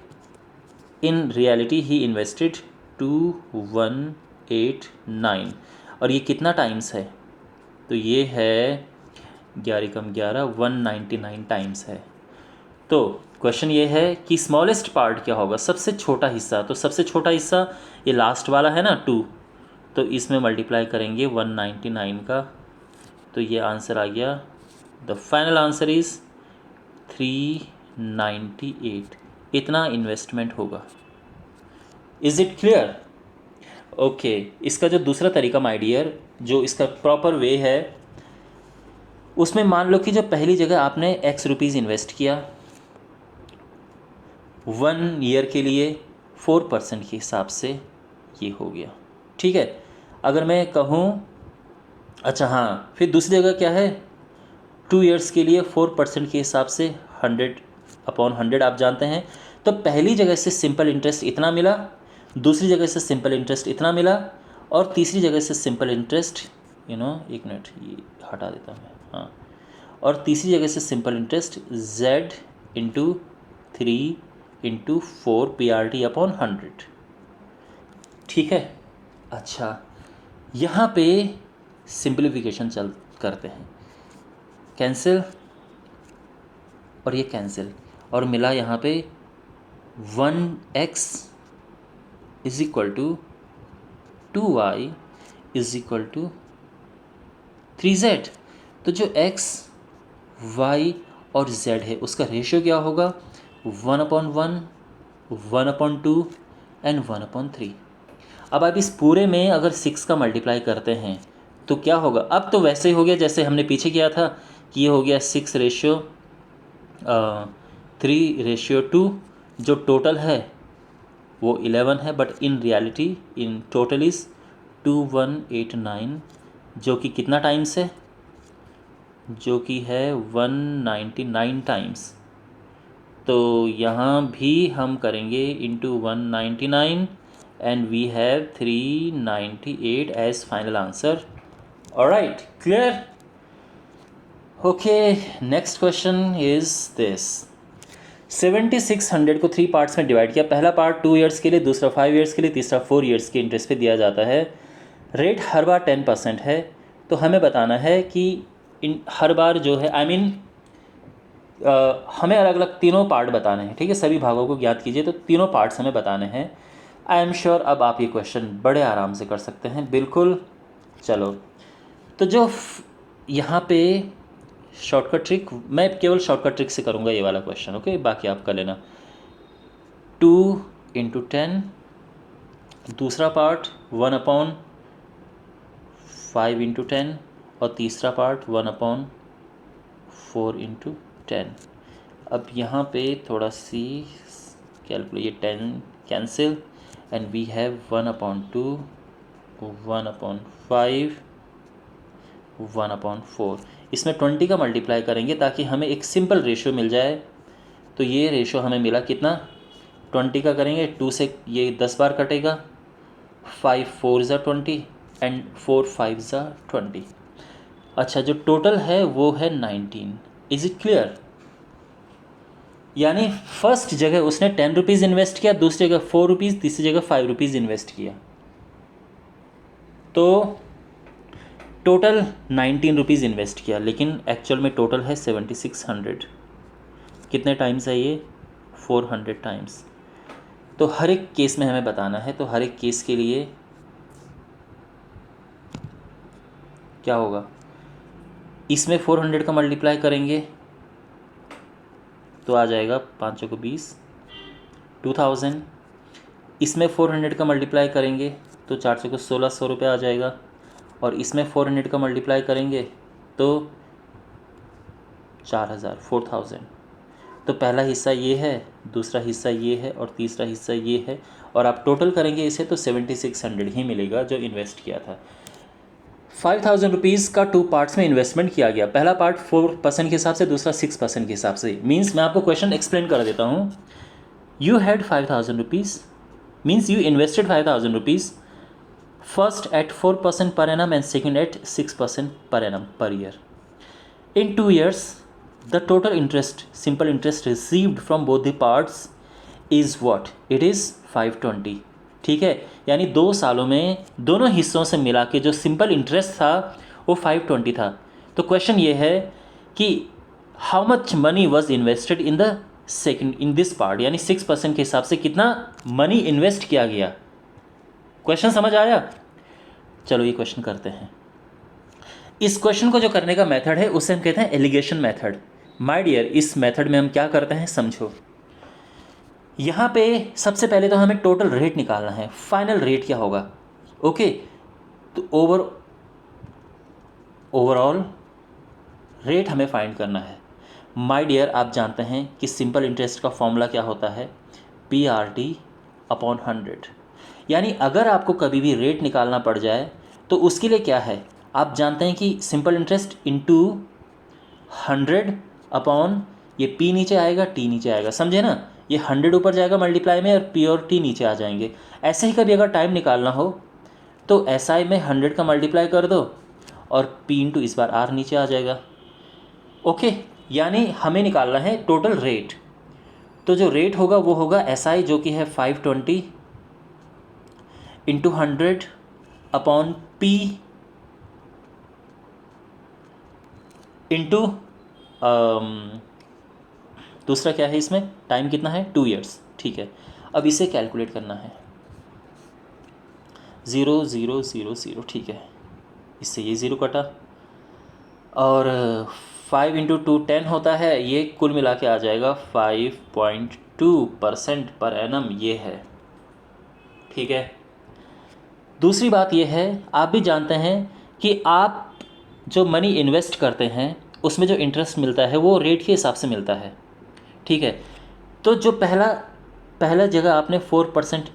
In reality he invested 2189। और ये कितना टाइम्स है? तो ये है 11 कम 11, 199 टाइम्स है। तो क्वेश्चन ये है कि स्मॉलेस्ट पार्ट क्या होगा, सबसे छोटा हिस्सा। तो सबसे छोटा हिस्सा ये लास्ट वाला है ना 2, तो इसमें मल्टीप्लाई करेंगे 199 का, तो ये आंसर आ गया। The final answer is 398। इतना इन्वेस्टमेंट होगा। Is it clear? ओके। इसका जो दूसरा तरीका माय डियर, जो इसका प्रॉपर वे है, उसमें मान लो कि जो पहली जगह आपने x रुपीज़ इन्वेस्ट किया 1 ईयर के लिए 4% के हिसाब से, ये हो गया। ठीक है। अगर मैं कहूँ, अच्छा हाँ, फिर दूसरी जगह क्या है, 2 ईयर्स के लिए 4% के हिसाब से 100/100 आप जानते हैं। तो पहली जगह से सिंपल इंटरेस्ट इतना मिला, दूसरी जगह से सिंपल इंटरेस्ट इतना मिला, और तीसरी जगह से सिंपल इंटरेस्ट एक मिनट ये हटा देता हूँ मैं, हाँ, और तीसरी जगह से simple interest z into 3 into 4 PRT/100। ठीक है। अच्छा, यहाँ पे सिंप्लीफिकेशन चल करते हैं, कैंसिल और ये कैंसिल, और मिला यहाँ पे 1x is equal to 2y is equal to 3z। तो जो x, y और z है उसका रेशियो क्या होगा? 1/1, 1/2 एंड 1/3। अब आप इस पूरे में अगर 6 का मल्टीप्लाई करते हैं तो क्या होगा? अब तो वैसे ही हो गया जैसे हमने पीछे किया था कि ये हो गया 6:3:2। जो टोटल है वो 11 है, but in reality in total is 2189, जो कि कितना टाइम्स है? जो कि है 199 टाइम्स। तो यहाँ भी हम करेंगे into 199 and we have 398 as final answer. Alright, clear? Okay, next question is this. 7600 को 3 पार्ट्स में डिवाइड किया। पहला पार्ट 2 ईयर्स के लिए, दूसरा 5 ईयर्स के लिए, तीसरा 4 ईयर्स के इंटरेस्ट पे दिया जाता है। रेट हर बार 10% है। तो हमें बताना है कि हर बार जो है हमें अलग अलग तीनों पार्ट बताने हैं। ठीक है, सभी भागों को ज्ञात कीजिए, तो तीनों पार्ट्स हमें बताने हैं। आई एम श्योर अब आप ये क्वेश्चन बड़े आराम से कर सकते हैं, बिल्कुल। चलो, तो जो यहाँ पे शॉर्टकट ट्रिक, मैं केवल शॉर्टकट ट्रिक से करूँगा ये वाला क्वेश्चन, ओके, बाकी आप कर लेना। 2 × 10, दूसरा पार्ट 1/5 × 10, और तीसरा पार्ट 1/4 इंटू 10। अब यहाँ पे थोड़ा सी calculate, 10 cancel and we have 1/2, 1/5, 1/4। इसमें 20 का मल्टीप्लाई करेंगे ताकि हमें एक सिंपल रेशियो मिल जाए। तो ये रेशियो हमें मिला कितना, 20 का करेंगे 2 से ये 10 बार कटेगा, 5 4 ज़ा 20 एंड 4 5 ज़ा 20। अच्छा, जो टोटल है वो है 19। Is it clear? यानी फर्स्ट जगह उसने 10 रुपीज़ इन्वेस्ट किया, दूसरी जगह 4 रुपीज़, तीसरी जगह 5 रुपीज़ इन्वेस्ट किया, तो टोटल 19 रुपीज़ इन्वेस्ट किया, लेकिन एक्चुअल में टोटल है 7600। कितने टाइम्स है ये? 400 टाइम्स। तो हर एक केस में हमें बताना है, तो हर एक केस के लिए क्या होगा, इसमें 400 का मल्टीप्लाई करेंगे तो आ जाएगा 5 को 20, 2000। इसमें 400 का मल्टीप्लाई करेंगे तो 4 को 1600 रुपये आ जाएगा, और इसमें 400 का मल्टीप्लाई करेंगे तो 4000, 4000। तो पहला हिस्सा ये है, दूसरा हिस्सा ये है और तीसरा हिस्सा ये है, और आप टोटल करेंगे इसे तो 7600 ही मिलेगा जो इन्वेस्ट किया था। 5000 रुपीज़ का 2 पार्ट्स में इन्वेस्टमेंट किया गया। पहला पार्ट 4% के हिसाब से, दूसरा 6% के हिसाब से। मीन्स मैं आपको क्वेश्चन एक्सप्लेन कर देता हूँ। You had 5000 rupees, means you invested 5000 rupees, first at 4% per annum and second at 6% per annum per year. In 2 years, the total interest, simple interest received from both the parts is what? It is 520. ठीक है, यानी 2 सालों में दोनों हिस्सों से मिला के जो सिंपल इंटरेस्ट था वो 520 था। तो क्वेश्चन ये है कि how much money was invested in the second in this part, यानी 6% के हिसाब से कितना मनी इन्वेस्ट किया गया। क्वेश्चन समझ आया? चलो ये क्वेश्चन करते हैं। इस क्वेश्चन को जो करने का मेथड है उसे हम कहते हैं एलिगेशन मेथड। माय डियर, इस मेथड में हम क्या करते हैं समझो। यहाँ पे सबसे पहले तो हमें टोटल रेट निकालना है, फाइनल रेट क्या होगा। ओके, तो ओवरऑल रेट हमें फाइंड करना है। माय डियर, आप जानते हैं कि सिंपल इंटरेस्ट का फॉर्मूला क्या होता है, PRT/100। यानी अगर आपको कभी भी रेट निकालना पड़ जाए तो उसके लिए क्या है, आप जानते हैं कि सिंपल इंटरेस्ट इंटू 100 अपॉन ये P नीचे आएगा, T नीचे आएगा, समझे ना। ये 100 ऊपर जाएगा मल्टीप्लाई में और P और T नीचे आ जाएंगे। ऐसे ही कभी अगर टाइम निकालना हो तो SI में 100 का मल्टीप्लाई कर दो और P इंटू इस बार R नीचे आ जाएगा। ओके, यानी हमें निकालना है टोटल रेट। तो जो रेट होगा वो होगा SI जो कि है 520 इंटू 100 अपॉन P इंटू दूसरा क्या है, इसमें टाइम कितना है, 2 years। ठीक है, अब इसे कैलकुलेट करना है, 0 0 0 0। ठीक है, इससे ये 0 कटा, और 5 इंटू 2 10 होता है, ये कुल मिला के आ जाएगा 5.2% पर एनम, ये है। ठीक है, दूसरी बात ये है, आप भी जानते हैं कि आप जो मनी इन्वेस्ट करते हैं उसमें जो इंटरेस्ट मिलता है वो रेट के हिसाब से मिलता है। ठीक है, तो जो पहला जगह आपने 4%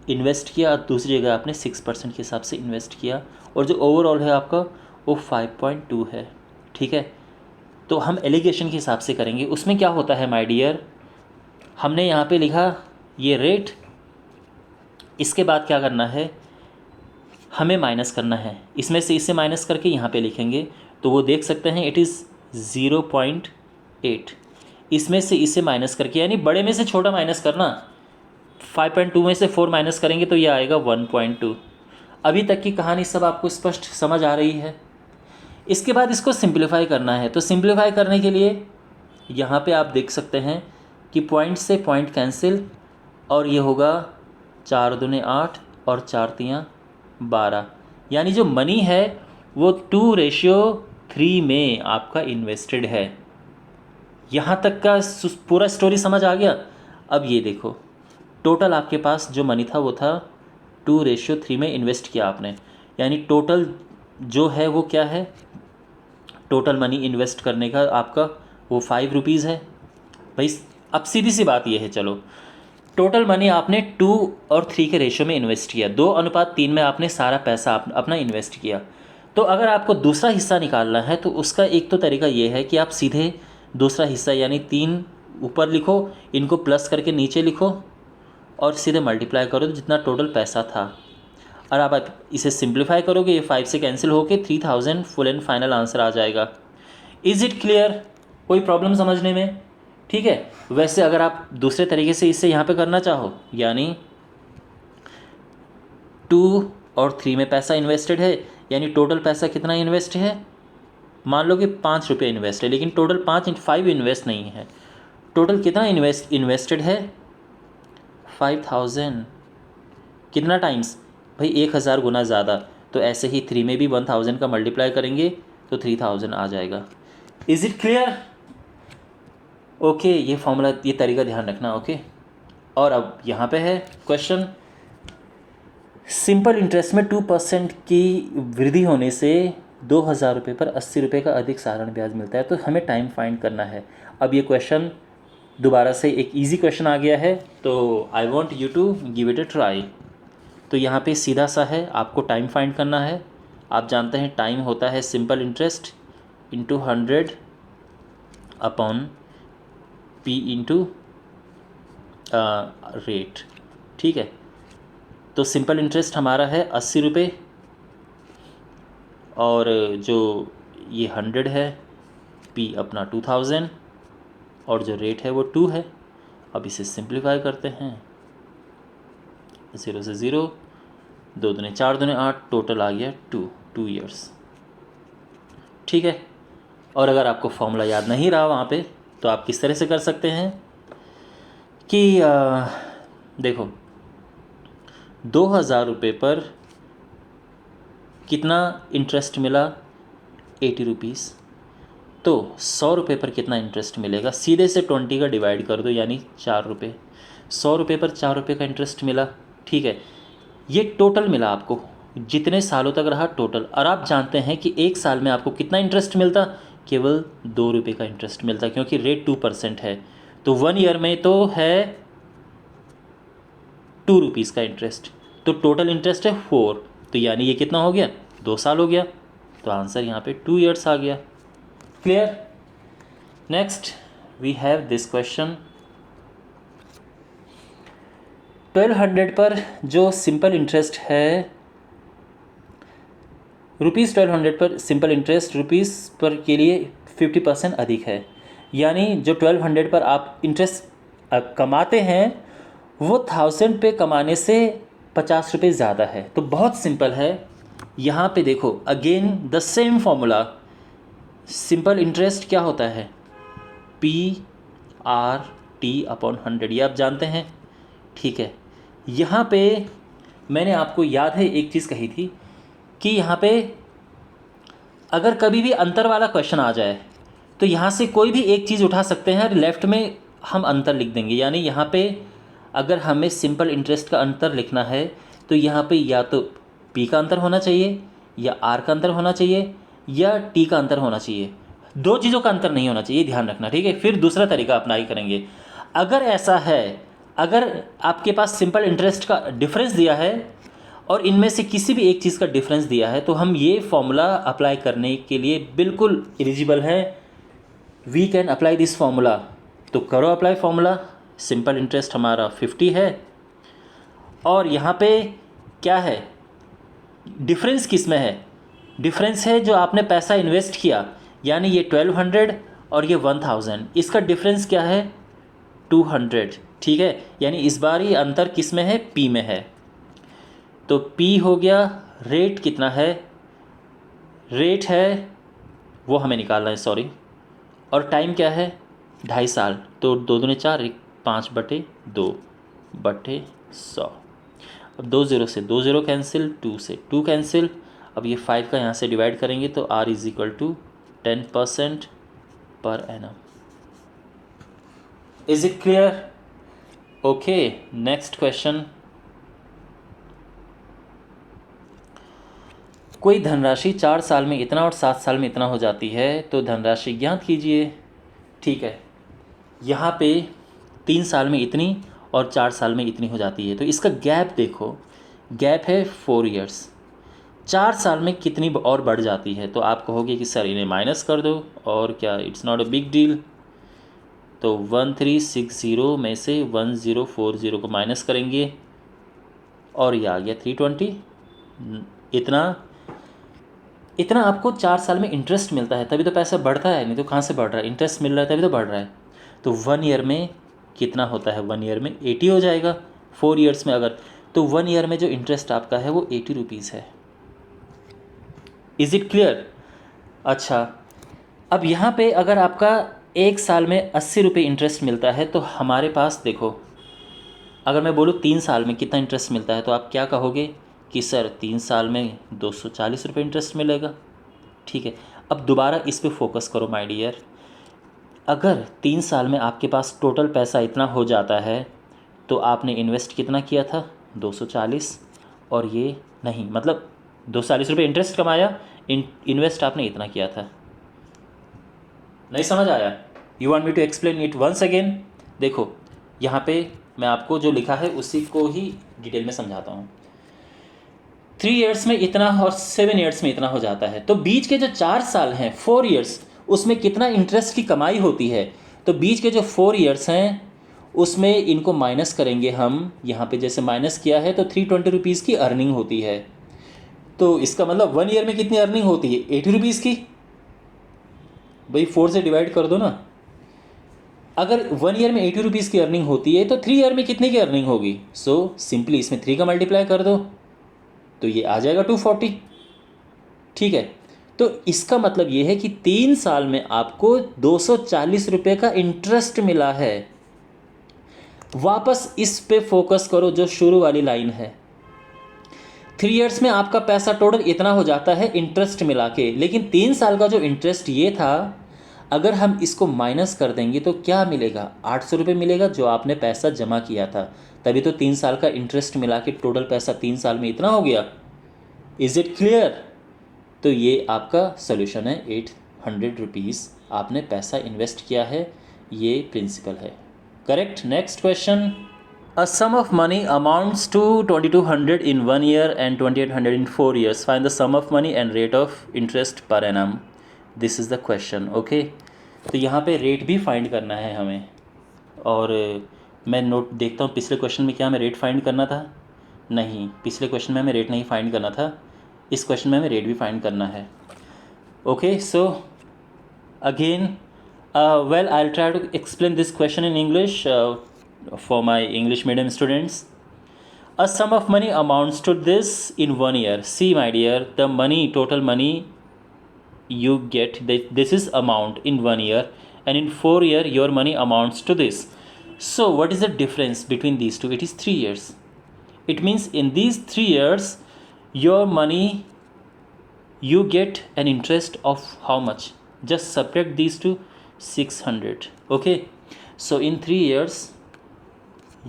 इन्वेस्ट किया और दूसरी जगह आपने 6% के हिसाब से इन्वेस्ट किया, और जो ओवरऑल है आपका वो 5.2 है। ठीक है, तो हम एलिगेशन के हिसाब से करेंगे। उसमें क्या होता है माय डियर, हमने यहाँ पे लिखा ये रेट, इसके बाद क्या करना है, हमें माइनस करना है, इसमें से इसे माइनस करके यहाँ पे लिखेंगे तो वो देख सकते हैं इट इज़ 0.8। इसमें से इसे माइनस करके, यानी बड़े में से छोटा माइनस करना, 5.2 में से 4 माइनस करेंगे तो ये आएगा 1.2। अभी तक की कहानी सब आपको स्पष्ट समझ आ रही है। इसके बाद इसको सिंप्लीफाई करना है, तो सिंप्लीफाई करने के लिए यहाँ पे आप देख सकते हैं कि पॉइंट से पॉइंट कैंसिल, और ये होगा 4 दूने 8 और 4 तियाँ 12, यानी जो मनी है वो 2:3 में आपका इन्वेस्टेड है। यहाँ तक का पूरा स्टोरी समझ आ गया। अब ये देखो, टोटल आपके पास जो मनी था वो था 2:3 में इन्वेस्ट किया आपने, यानी टोटल जो है वो क्या है, टोटल मनी इन्वेस्ट करने का आपका वो 5 रुपीज़ है भाई। अब सीधी सी बात ये है, चलो टोटल मनी आपने 2 और 3 के रेशियो में इन्वेस्ट किया, 2:3 में आपने सारा पैसा अपना इन्वेस्ट किया। तो अगर आपको दूसरा हिस्सा निकालना है तो उसका एक तो तरीका ये है कि आप सीधे दूसरा हिस्सा यानी 3 ऊपर लिखो, इनको प्लस करके नीचे लिखो और सीधे मल्टीप्लाई करो तो जितना टोटल पैसा था। और आप इसे सिंप्लीफाई करोगे, ये 5 से कैंसिल होके 3000 फुल एंड फाइनल आंसर आ जाएगा। Is it clear? कोई प्रॉब्लम समझने में? ठीक है। वैसे अगर आप दूसरे तरीके से इसे यहाँ पे करना चाहो, यानी 2 और 3 में पैसा इन्वेस्टेड है, यानी टोटल पैसा कितना इन्वेस्ट है, मान लो कि 5 रुपये इन्वेस्ट है, लेकिन टोटल 5 इन्वेस्ट नहीं है। टोटल कितना इन्वेस्टेड है, 5000। कितना टाइम्स भाई, 1000 गुना ज़्यादा। तो ऐसे ही 3 में भी 1000 का मल्टीप्लाई करेंगे तो 3000 आ जाएगा। Is it clear? ओके, ये फॉर्मूला, ये तरीका ध्यान रखना। ओके, और अब यहाँ पे है क्वेश्चन, सिंपल इंटरेस्ट में 2% की वृद्धि होने से 2000 रुपये पर 80 रुपये का अधिक साधारण ब्याज मिलता है, तो हमें टाइम फाइंड करना है। अब ये क्वेश्चन दोबारा से एक इजी क्वेश्चन आ गया है, तो I want you to give it a try. तो यहाँ पे सीधा सा है, आपको टाइम फाइंड करना है। आप जानते हैं टाइम होता है simple interest into 100 upon P into rate. ठीक है, तो सिंपल इंटरेस्ट हमारा है 80 रुपये, और जो ये 100 है, पी अपना 2000, और जो रेट है वो 2 है। अब इसे सिंप्लीफाई करते हैं, 0 से 0, 2 दूने 4 दूने 8, टोटल आ गया 2 ईयर्स। ठीक है। और अगर आपको फॉर्मूला याद नहीं रहा वहाँ पे, तो आप किस तरह से कर सकते हैं कि देखो 2000 रुपये पर कितना इंटरेस्ट मिला, 80 रुपीज़। तो 100 रुपये पर कितना इंटरेस्ट मिलेगा, सीधे से 20 का डिवाइड कर दो, यानी 4 रुपये। 100 रुपये पर 4 रुपये का इंटरेस्ट मिला। ठीक है, ये टोटल मिला आपको, जितने सालों तक रहा टोटल। और आप जानते हैं कि एक साल में आपको कितना इंटरेस्ट मिलता, केवल 2 रुपये का इंटरेस्ट मिलता, क्योंकि रेट 2% है। तो 1 ईयर में तो है 2 रुपीज़ का इंटरेस्ट, तो टोटल इंटरेस्ट है 4, तो यानी ये कितना हो गया, 2 साल हो गया। तो आंसर यहाँ पे 2 ईयर्स आ गया। Clear? Next we have this question, 1200 पर जो सिंपल इंटरेस्ट है, ₹1200 पर सिंपल इंटरेस्ट रुपीज़ पर के लिए 50% अधिक है। यानी जो 1200 पर आप इंटरेस्ट कमाते हैं वो 1000 पे कमाने से 50 रुपये ज़्यादा है। तो बहुत सिंपल है, यहाँ पे देखो again the same formula, simple interest क्या होता है, PRT/100, ये आप जानते हैं। ठीक है, यहाँ पे मैंने आपको याद है एक चीज़ कही थी कि यहाँ पे अगर कभी भी अंतर वाला क्वेश्चन आ जाए तो यहाँ से कोई भी एक चीज़ उठा सकते हैं और लेफ़्ट में हम अंतर लिख देंगे। यानी यहाँ पे अगर हमें सिंपल इंटरेस्ट का अंतर लिखना है तो यहाँ पे या तो P का अंतर होना चाहिए, या R का अंतर होना चाहिए, या T का अंतर होना चाहिए। 2 चीज़ों का अंतर नहीं होना चाहिए, ध्यान रखना। ठीक है, फिर दूसरा तरीका अप्लाई करेंगे। अगर ऐसा है, अगर आपके पास सिंपल इंटरेस्ट का डिफरेंस दिया है और इनमें से किसी भी एक चीज़ का डिफरेंस दिया है, तो हम ये फॉर्मूला अप्लाई करने के लिए बिल्कुल एलिजिबल हैं। We can apply this formula. तो करो अप्लाई फॉर्मूला। सिंपल इंटरेस्ट हमारा 50 है, और यहाँ पे क्या है, डिफरेंस किस में है, डिफरेंस है जो आपने पैसा इन्वेस्ट किया, यानी ये 1200 और ये 1000, इसका डिफरेंस क्या है, 200। ठीक है, यानी इस बार ये अंतर किस में है, P में है। तो P हो गया, रेट कितना है, रेट है वो हमें निकालना है, सॉरी, और टाइम क्या है, 2.5 साल। तो 2 दूने 4, 5/2/100। अब 2 0 से 2 0 कैंसिल, 2 से 2 कैंसिल। अब ये 5 का यहाँ से डिवाइड करेंगे तो R = 10% per annum. Is it clear? Okay, next question. कोई धनराशि 4 साल में इतना और 7 साल में इतना हो जाती है तो धनराशि ज्ञात कीजिए। ठीक है, यहाँ पे 3 साल में इतनी और 4 साल में इतनी हो जाती है, तो इसका गैप देखो, गैप है 4 इयर्स। 4 साल में कितनी और बढ़ जाती है, तो आप कहोगे कि सर इन्हें माइनस कर दो, और क्या, it's not a big deal. तो 1360 में से 1040 को माइनस करेंगे और ये आ गया 320। इतना आपको 4 साल में इंटरेस्ट मिलता है, तभी तो पैसा बढ़ता है, नहीं तो कहाँ से बढ़ रहा है, इंटरेस्ट मिल रहा है तभी तो बढ़ रहा है। तो 1 ईयर में कितना होता है, 1 ईयर में 80 हो जाएगा। 4 ईयर्स में अगर, तो 1 ईयर में जो इंटरेस्ट आपका है वो 80 रुपीज़ है। Is it clear? अच्छा, अब यहाँ पे अगर आपका 1 साल में 80 रुपये इंटरेस्ट मिलता है, तो हमारे पास देखो, अगर मैं बोलूँ 3 साल में कितना इंटरेस्ट मिलता है, तो आप क्या कहोगे कि सर 3 साल में 240 रुपये इंटरेस्ट मिलेगा। ठीक है, अब दोबारा इस पे फोकस करो माय डियर। अगर 3 साल में आपके पास टोटल पैसा इतना हो जाता है, तो आपने इन्वेस्ट कितना किया था, 240, और ये नहीं, मतलब 240 रुपये इंटरेस्ट कमाया, इन्वेस्ट आपने इतना किया था। नहीं समझ आया? You want me to explain it once again? देखो, यहाँ पे मैं आपको जो लिखा है उसी को ही डिटेल में समझाता हूँ। 3 इयर्स में इतना और 7 इयर्स में इतना हो जाता है, तो बीच के जो 4 साल हैं, 4 इयर्स, उसमें कितना इंटरेस्ट की कमाई होती है, तो बीच के जो 4 इयर्स हैं उसमें इनको माइनस करेंगे हम। यहाँ पे जैसे माइनस किया है तो 320 रुपीज़ की अर्निंग होती है, तो इसका मतलब 1 ईयर में कितनी अर्निंग होती है, 80 रुपीज़ की। भाई 4 से डिवाइड कर दो ना। अगर 1 ईयर में 80 रुपीज़ की अर्निंग होती है तो 3 ईयर में कितने की अर्निंग होगी, सो सिंपली इसमें 3 का मल्टीप्लाई कर दो, तो ये आ जाएगा 240। ठीक है, तो इसका मतलब ये है कि 3 साल में आपको 240 रुपये का इंटरेस्ट मिला है। वापस इस पे फोकस करो जो शुरू वाली लाइन है। 3 इयर्स में आपका पैसा टोटल इतना हो जाता है इंटरेस्ट मिला के, लेकिन 3 साल का जो इंटरेस्ट ये था, अगर हम इसको माइनस कर देंगे तो क्या मिलेगा, 800 रुपये मिलेगा जो आपने पैसा जमा किया था, तभी तो 3 साल का इंटरेस्ट मिला के टोटल पैसा 3 साल में इतना हो गया। Is it clear? तो ये आपका सोल्यूशन है, 800 रुपीज़ आपने पैसा इन्वेस्ट किया है, ये प्रिंसिपल है। Correct. Next question, a sum of money amounts to 2200 in 1 year and 2800 in 4 years. Find the sum of money and rate of interest per annum. This is the question. Okay, तो यहाँ पे rate भी find करना है हमें, और मैं note देखता हूँ पिछले क्वेश्चन में क्या हमें रेट फाइंड करना था। नहीं, पिछले क्वेश्चन में हमें रेट नहीं फाइंड करना था, इस क्वेश्चन में हमें रेट भी फाइंड करना है। Okay, so again well, I'll try to explain this question in English for my English medium students. A sum of money amounts to this in 1 year. See my dear, the money, total money you get, this is amount in 1 year, and in 4 year your money amounts to this. So what is the difference between these two? It is 3 years. It means in these 3 years your money, you get an interest of how much? Just subtract these two, 600. Okay, so in 3 years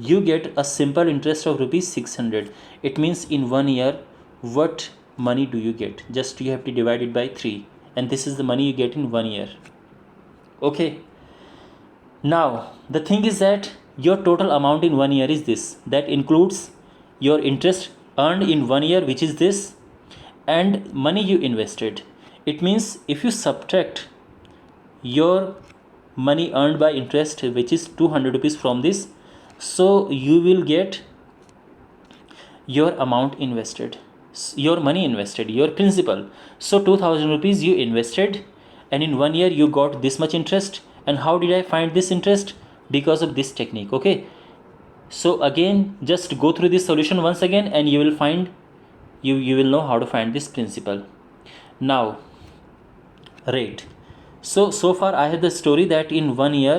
you get a simple interest of rupees 600. It means in 1 year what money do you get? Just you have to divide it by 3, and this is the money you get in 1 year. Okay, now the thing is that your total amount in 1 year is this. That includes your interest earned in 1 year, which is this, and money you invested. It means if you subtract your money earned by interest, which is 200 rupees from this, so you will get your amount invested, your money invested, your principal. So 2000 rupees you invested, and in 1 year you got this much interest. And how did I find this interest? Because of this technique. Okay, so again just go through this solution once again, and you will find, you will know how to find this principal. Now rate. So far I have the story that in 1 year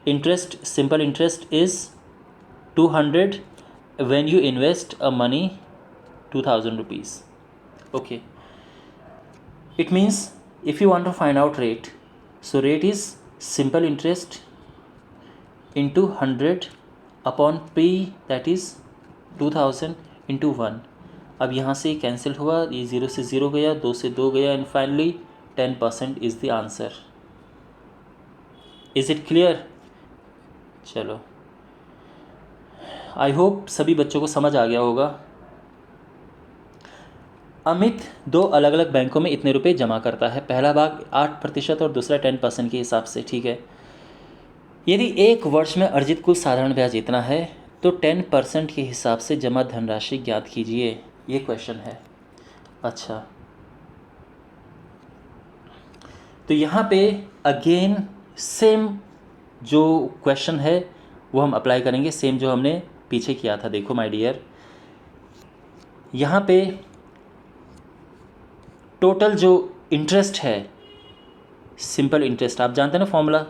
interest, simple interest is 200 when you invest a money 2000 rupees. Okay, it means if you want to find out rate, so rate is simple interest into 100 upon P, that is 2000 into 1. अब यहाँ से cancel हुआ, ये 0 से 0 गया, 2 से 2 गया, and finally 10% is the answer. Is it clear? चलो, आई होप सभी बच्चों को समझ आ गया होगा। अमित 2 अलग अलग बैंकों में इतने रुपए जमा करता है, पहला भाग 8% और दूसरा 10% के हिसाब से, ठीक है। यदि एक वर्ष में अर्जित कुल साधारण ब्याज इतना है तो 10% के हिसाब से जमा धनराशि ज्ञात कीजिए, ये क्वेश्चन है। अच्छा, तो यहाँ पे अगेन सेम जो क्वेश्चन है वो हम अप्लाई करेंगे, सेम जो हमने पीछे किया था। देखो माय डियर, यहाँ पे टोटल जो इंटरेस्ट है, सिंपल इंटरेस्ट, आप जानते हैं ना फॉर्मूला,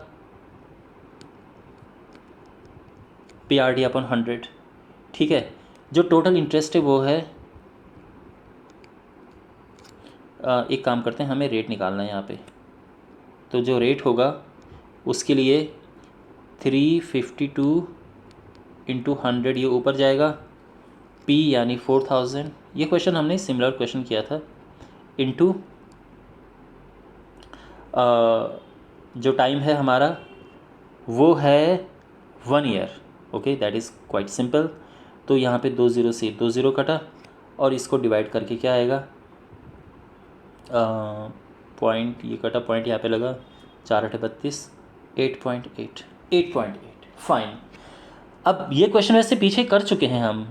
PRD अपॉन 100, ठीक है। जो टोटल इंटरेस्ट है वो है, एक काम करते हैं, हमें रेट निकालना है यहाँ पे। तो जो रेट होगा उसके लिए 352 इंटू 100 ये ऊपर जाएगा, P यानी 4000, ये क्वेश्चन हमने सिमिलर क्वेश्चन किया था, इंटू जो टाइम है हमारा वो है 1 year. Okay, that is quite simple. तो यहाँ पे 2 0 से 2 0 कटा और इसको डिवाइड करके क्या आएगा, पॉइंट ये कटा, पॉइंट यहाँ पे लगा, 4 8 32, 8.8 फाइन। अब ये क्वेश्चन वैसे पीछे कर चुके हैं हम,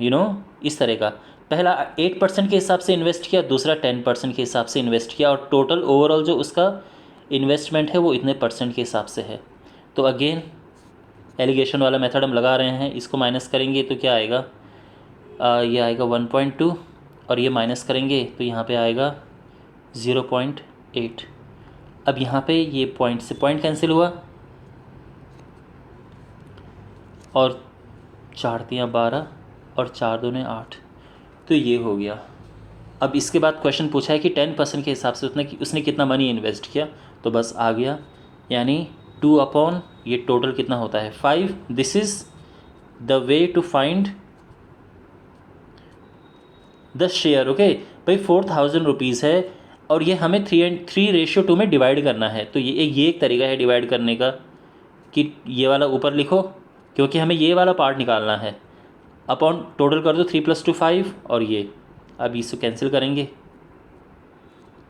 इस तरह का। पहला 8% के हिसाब से इन्वेस्ट किया, दूसरा 10% के हिसाब से इन्वेस्ट किया, और टोटल ओवरऑल जो उसका इन्वेस्टमेंट है वो इतने % के हिसाब से है। तो अगेन एलिगेशन वाला मेथड हम लगा रहे हैं, इसको माइनस करेंगे तो क्या आएगा, ये आएगा 1.2, और ये माइनस करेंगे तो यहाँ पे आएगा 0.8। अब यहाँ पे ये पॉइंट से पॉइंट कैंसिल हुआ, और 4 3 12 और 4 2 8, तो ये हो गया। अब इसके बाद क्वेश्चन पूछा है कि 10% के हिसाब से उसने कितना मनी इन्वेस्ट किया, तो बस आ गया, यानी 2 अपॉन ये टोटल कितना होता है 5। This is the way to find the share. Okay भाई, 4000 रुपीज़ है और ये हमें 3:3 में डिवाइड करना है। तो ये एक तरीका है डिवाइड करने का, कि ये वाला ऊपर लिखो क्योंकि हमें ये वाला पार्ट निकालना है, अपॉन टोटल कर दो 3 + 2 5, और ये अब इसको कैंसिल करेंगे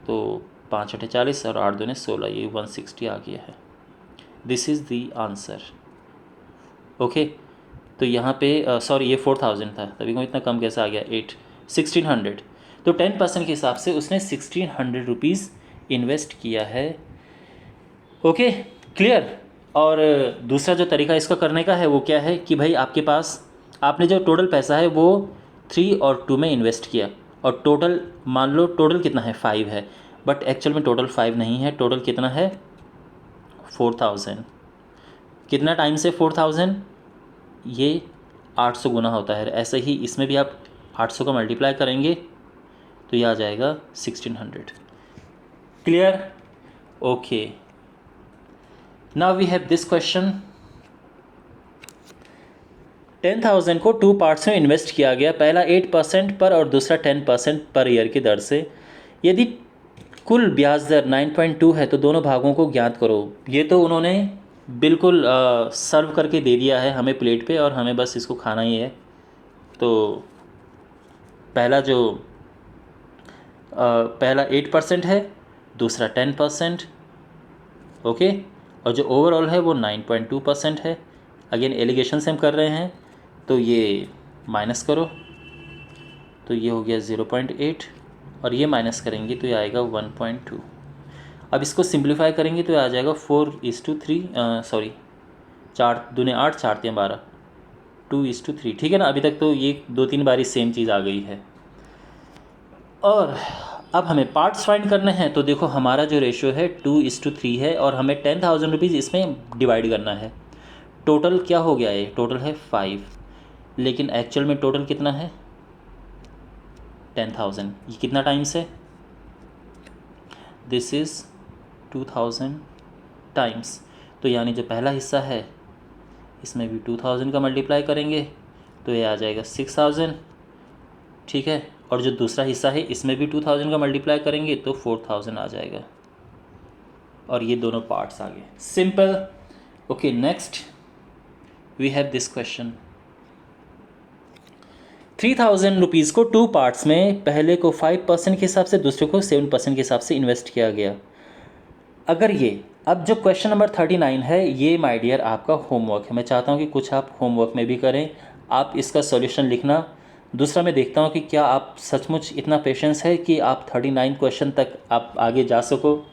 तो 5 8 40 और 8 2 16, ये 160 आ गया है। This is the answer. Okay, तो यहाँ पे सॉरी ये 4000 था, तभी को इतना कम कैसे आ गया, 1600। तो 10% के हिसाब से उसने 1600 रुपीज़ इन्वेस्ट किया है। Okay, clear. और दूसरा जो तरीका इसका करने का है वो क्या है कि भाई आपके पास, आपने जो टोटल पैसा है वो 3 और 2 में इन्वेस्ट किया, और टोटल मान लो टोटल कितना है 5 है, बट एक्चुअल में टोटल 5 नहीं है, टोटल कितना है 4000। कितना टाइम से 4000, ये 800 गुना होता है। ऐसे ही इसमें भी आप 800 का मल्टीप्लाई करेंगे तो ये आ जाएगा 1600। Clear? Okay, now we have this question. 10,000 को 2 पार्ट्स में इन्वेस्ट किया गया, पहला 8% पर और दूसरा 10% पर ईयर की दर से। यदि कुल ब्याज दर 9.2 है तो दोनों भागों को ज्ञात करो। ये तो उन्होंने बिल्कुल सर्व करके दे दिया है हमें प्लेट पे, और हमें बस इसको खाना ही है। तो पहला 8% है, दूसरा 10%, ओके, और जो ओवरऑल है वो 9.2% है। अगेन एलिगेशन से हम कर रहे हैं, तो ये माइनस करो तो ये हो गया 0.8, और ये माइनस करेंगे तो ये आएगा 1.2। अब इसको सिंप्लीफाई करेंगे तो ये आ जाएगा 4:3, सॉरी 4 दूने 8, 4 3 12, 2:3, ठीक है ना। अभी तक तो ये 2-3 बारी सेम चीज़ आ गई है। और अब हमें पार्ट्स फाइंड करने हैं, तो देखो हमारा जो रेशियो है 2:3 है, और हमें 10,000 रुपीज़ इसमें डिवाइड करना है। टोटल क्या हो गया, ये टोटल है 5, लेकिन एक्चुअल में टोटल कितना है 10,000। ये कितना टाइम्स है, दिस इज़ 2000 टाइम्स। तो यानी जो पहला हिस्सा है इसमें भी 2000 का मल्टीप्लाई करेंगे तो ये आ जाएगा 6000, ठीक है। और जो दूसरा हिस्सा है इसमें भी 2000 का मल्टीप्लाई करेंगे तो 4000 आ जाएगा, और ये दोनों पार्ट्स आ गए। Simple. Okay, next we have this question. 3000 rupees को 2 पार्ट्स में पहले को 5% के हिसाब से, दूसरे को 7% के हिसाब से इन्वेस्ट किया गया। अगर ये, अब जो क्वेश्चन नंबर 39 है ये माय डियर आपका होमवर्क है। मैं चाहता हूँ कि कुछ आप होमवर्क में भी करें, आप इसका सॉल्यूशन लिखना। दूसरा मैं देखता हूँ कि क्या आप सचमुच इतना पेशेंस है कि आप 39 क्वेश्चन तक आप आगे जा सको।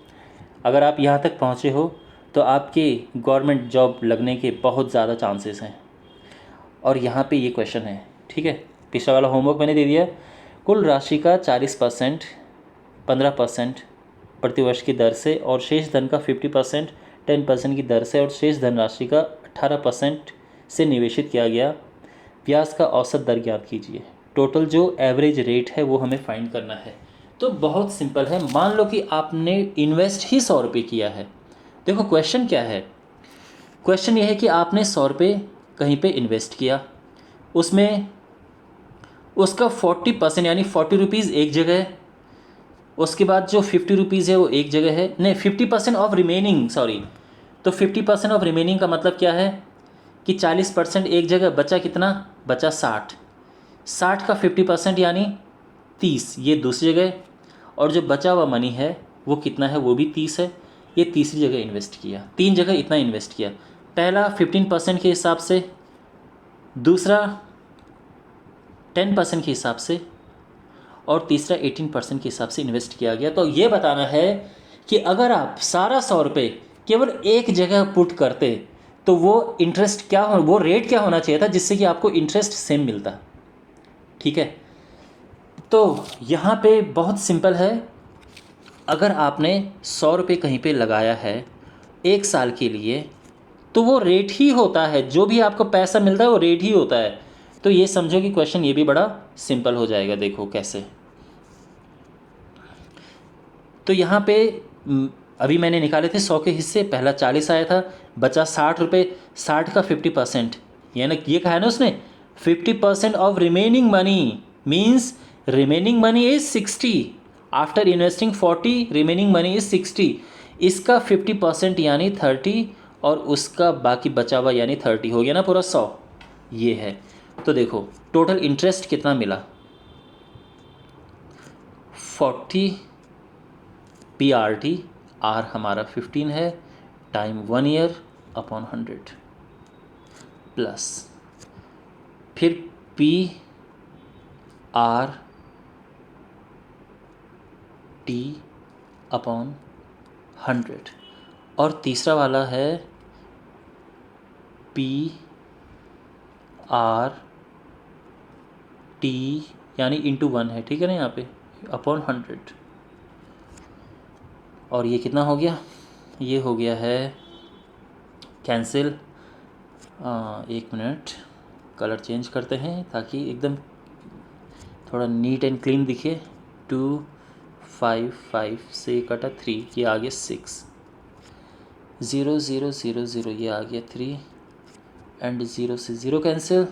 अगर आप यहाँ तक पहुँचे हो तो आपके गवर्नमेंट जॉब लगने के बहुत ज़्यादा चांसेस हैं। और यहाँ पे ये क्वेश्चन है, ठीक है। पिछला वाला होमवर्क मैंने दे दिया। कुल राशि का 40% 15% प्रतिवर्ष की दर से और शेष धन का 50% 10% की दर से और शेष धनराशि का 18% से निवेशित किया गया। ब्याज का औसत दर ज्ञात कीजिए। टोटल जो एवरेज रेट है वो हमें फाइंड करना है। तो बहुत सिंपल है। मान लो कि आपने इन्वेस्ट ही 100 रुपये किया है। देखो क्वेश्चन क्या है, क्वेश्चन ये है कि आपने 100 रुपये कहीं पे इन्वेस्ट किया, उसमें उसका 40% यानी 40 रुपीज़ एक जगह है, उसके बाद जो 50 रुपीज़ है वो एक जगह है, नहीं 50% ऑफ रिमेनिंग, सॉरी। तो 50% ऑफ रिमेनिंग का मतलब क्या है कि 40% एक जगह, बचा कितना, बचा 60 का 50% यानी 30, ये दूसरी जगह। और जो बचा हुआ मनी है वो कितना है, वो भी 30 है, ये तीसरी जगह इन्वेस्ट किया। 3 जगह इतना इन्वेस्ट किया। पहला 15% के हिसाब से, दूसरा 10% के हिसाब से, और तीसरा 18% के हिसाब से इन्वेस्ट किया गया। तो ये बताना है कि अगर आप सारा 100 रुपये केवल एक जगह पुट करते तो वो इंटरेस्ट क्या हो, वो रेट क्या होना चाहिए था जिससे कि आपको इंटरेस्ट सेम मिलता। ठीक है, तो यहाँ पे बहुत सिंपल है। अगर आपने 100 रुपये कहीं पे लगाया है 1 साल के लिए तो वो रेट ही होता है, जो भी आपको पैसा मिलता है वो रेट ही होता है। तो ये समझो कि क्वेश्चन ये भी बड़ा सिंपल हो जाएगा। देखो कैसे, तो यहाँ पे अभी मैंने निकाले थे 100 के हिस्से, पहला 40 आया था, बचा 60 रुपये। 60 का 50% यानी ये कहा है ना उसने 50% of remaining money means remaining money is 60 after investing 40, remaining money is 60। इसका 50% यानी 30 और उसका बाकी बचा हुआ यानी 30, हो गया ना पूरा 100। ये है। तो देखो टोटल इंटरेस्ट कितना मिला, 40 PRT, R हमारा 15 है, टाइम 1 ईयर अपॉन 100 प्लस फिर PRT अपॉन 100 और तीसरा वाला है PRT यानी इंटू 1 है, ठीक है ना, यहाँ पे अपॉन 100। और ये कितना हो गया, ये हो गया है कैंसिल। 1 मिनट, कलर चेंज करते हैं ताकि एकदम थोड़ा नीट एंड क्लीन दिखे। 2 5 5 से कटा 3, ये आ गया 6, 0 0 0 0, ये आ गया 3 एंड 0 से 0 कैंसिल।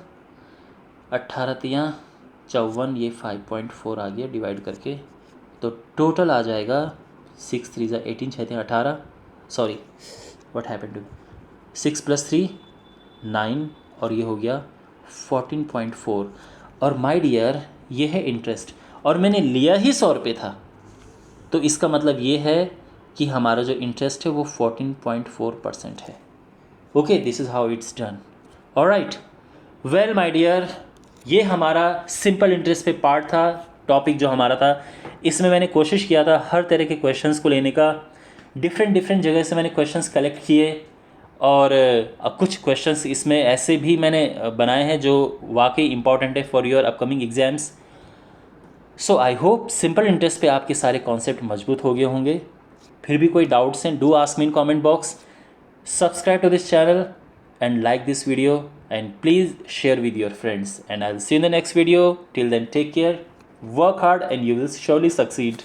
18 तियाँ 54, ये 5.4 आ गया डिवाइड करके। तो टोटल आ जाएगा 6 3 18, 6 18, सॉरी व्हाट हैपेंड टू 6 + 3 9, और ये हो गया 14.4। और माय डियर ये है इंटरेस्ट, और मैंने लिया ही 100 रुपये था, तो इसका मतलब ये है कि हमारा जो इंटरेस्ट है वो 14.4% है। Okay, this is how it's done. Alright, well my dear, ये हमारा सिंपल इंटरेस्ट पे पार्ट था, टॉपिक जो हमारा था। इसमें मैंने कोशिश किया था हर तरह के क्वेश्चंस को लेने का, डिफरेंट जगह से मैंने क्वेश्चंस कलेक्ट किए, और कुछ क्वेश्चंस इसमें ऐसे भी मैंने बनाए हैं जो वाकई इम्पॉर्टेंट है for your upcoming exams. So I hope simple interest पे आपके सारे कॉन्सेप्ट मजबूत हो गए होंगे। फिर भी कोई डाउट्स हैं, do ask me in comment box. Subscribe to this channel and like this video and please share with your friends, and I'll see you in the next video. Till then, take care, work hard, and you will surely succeed.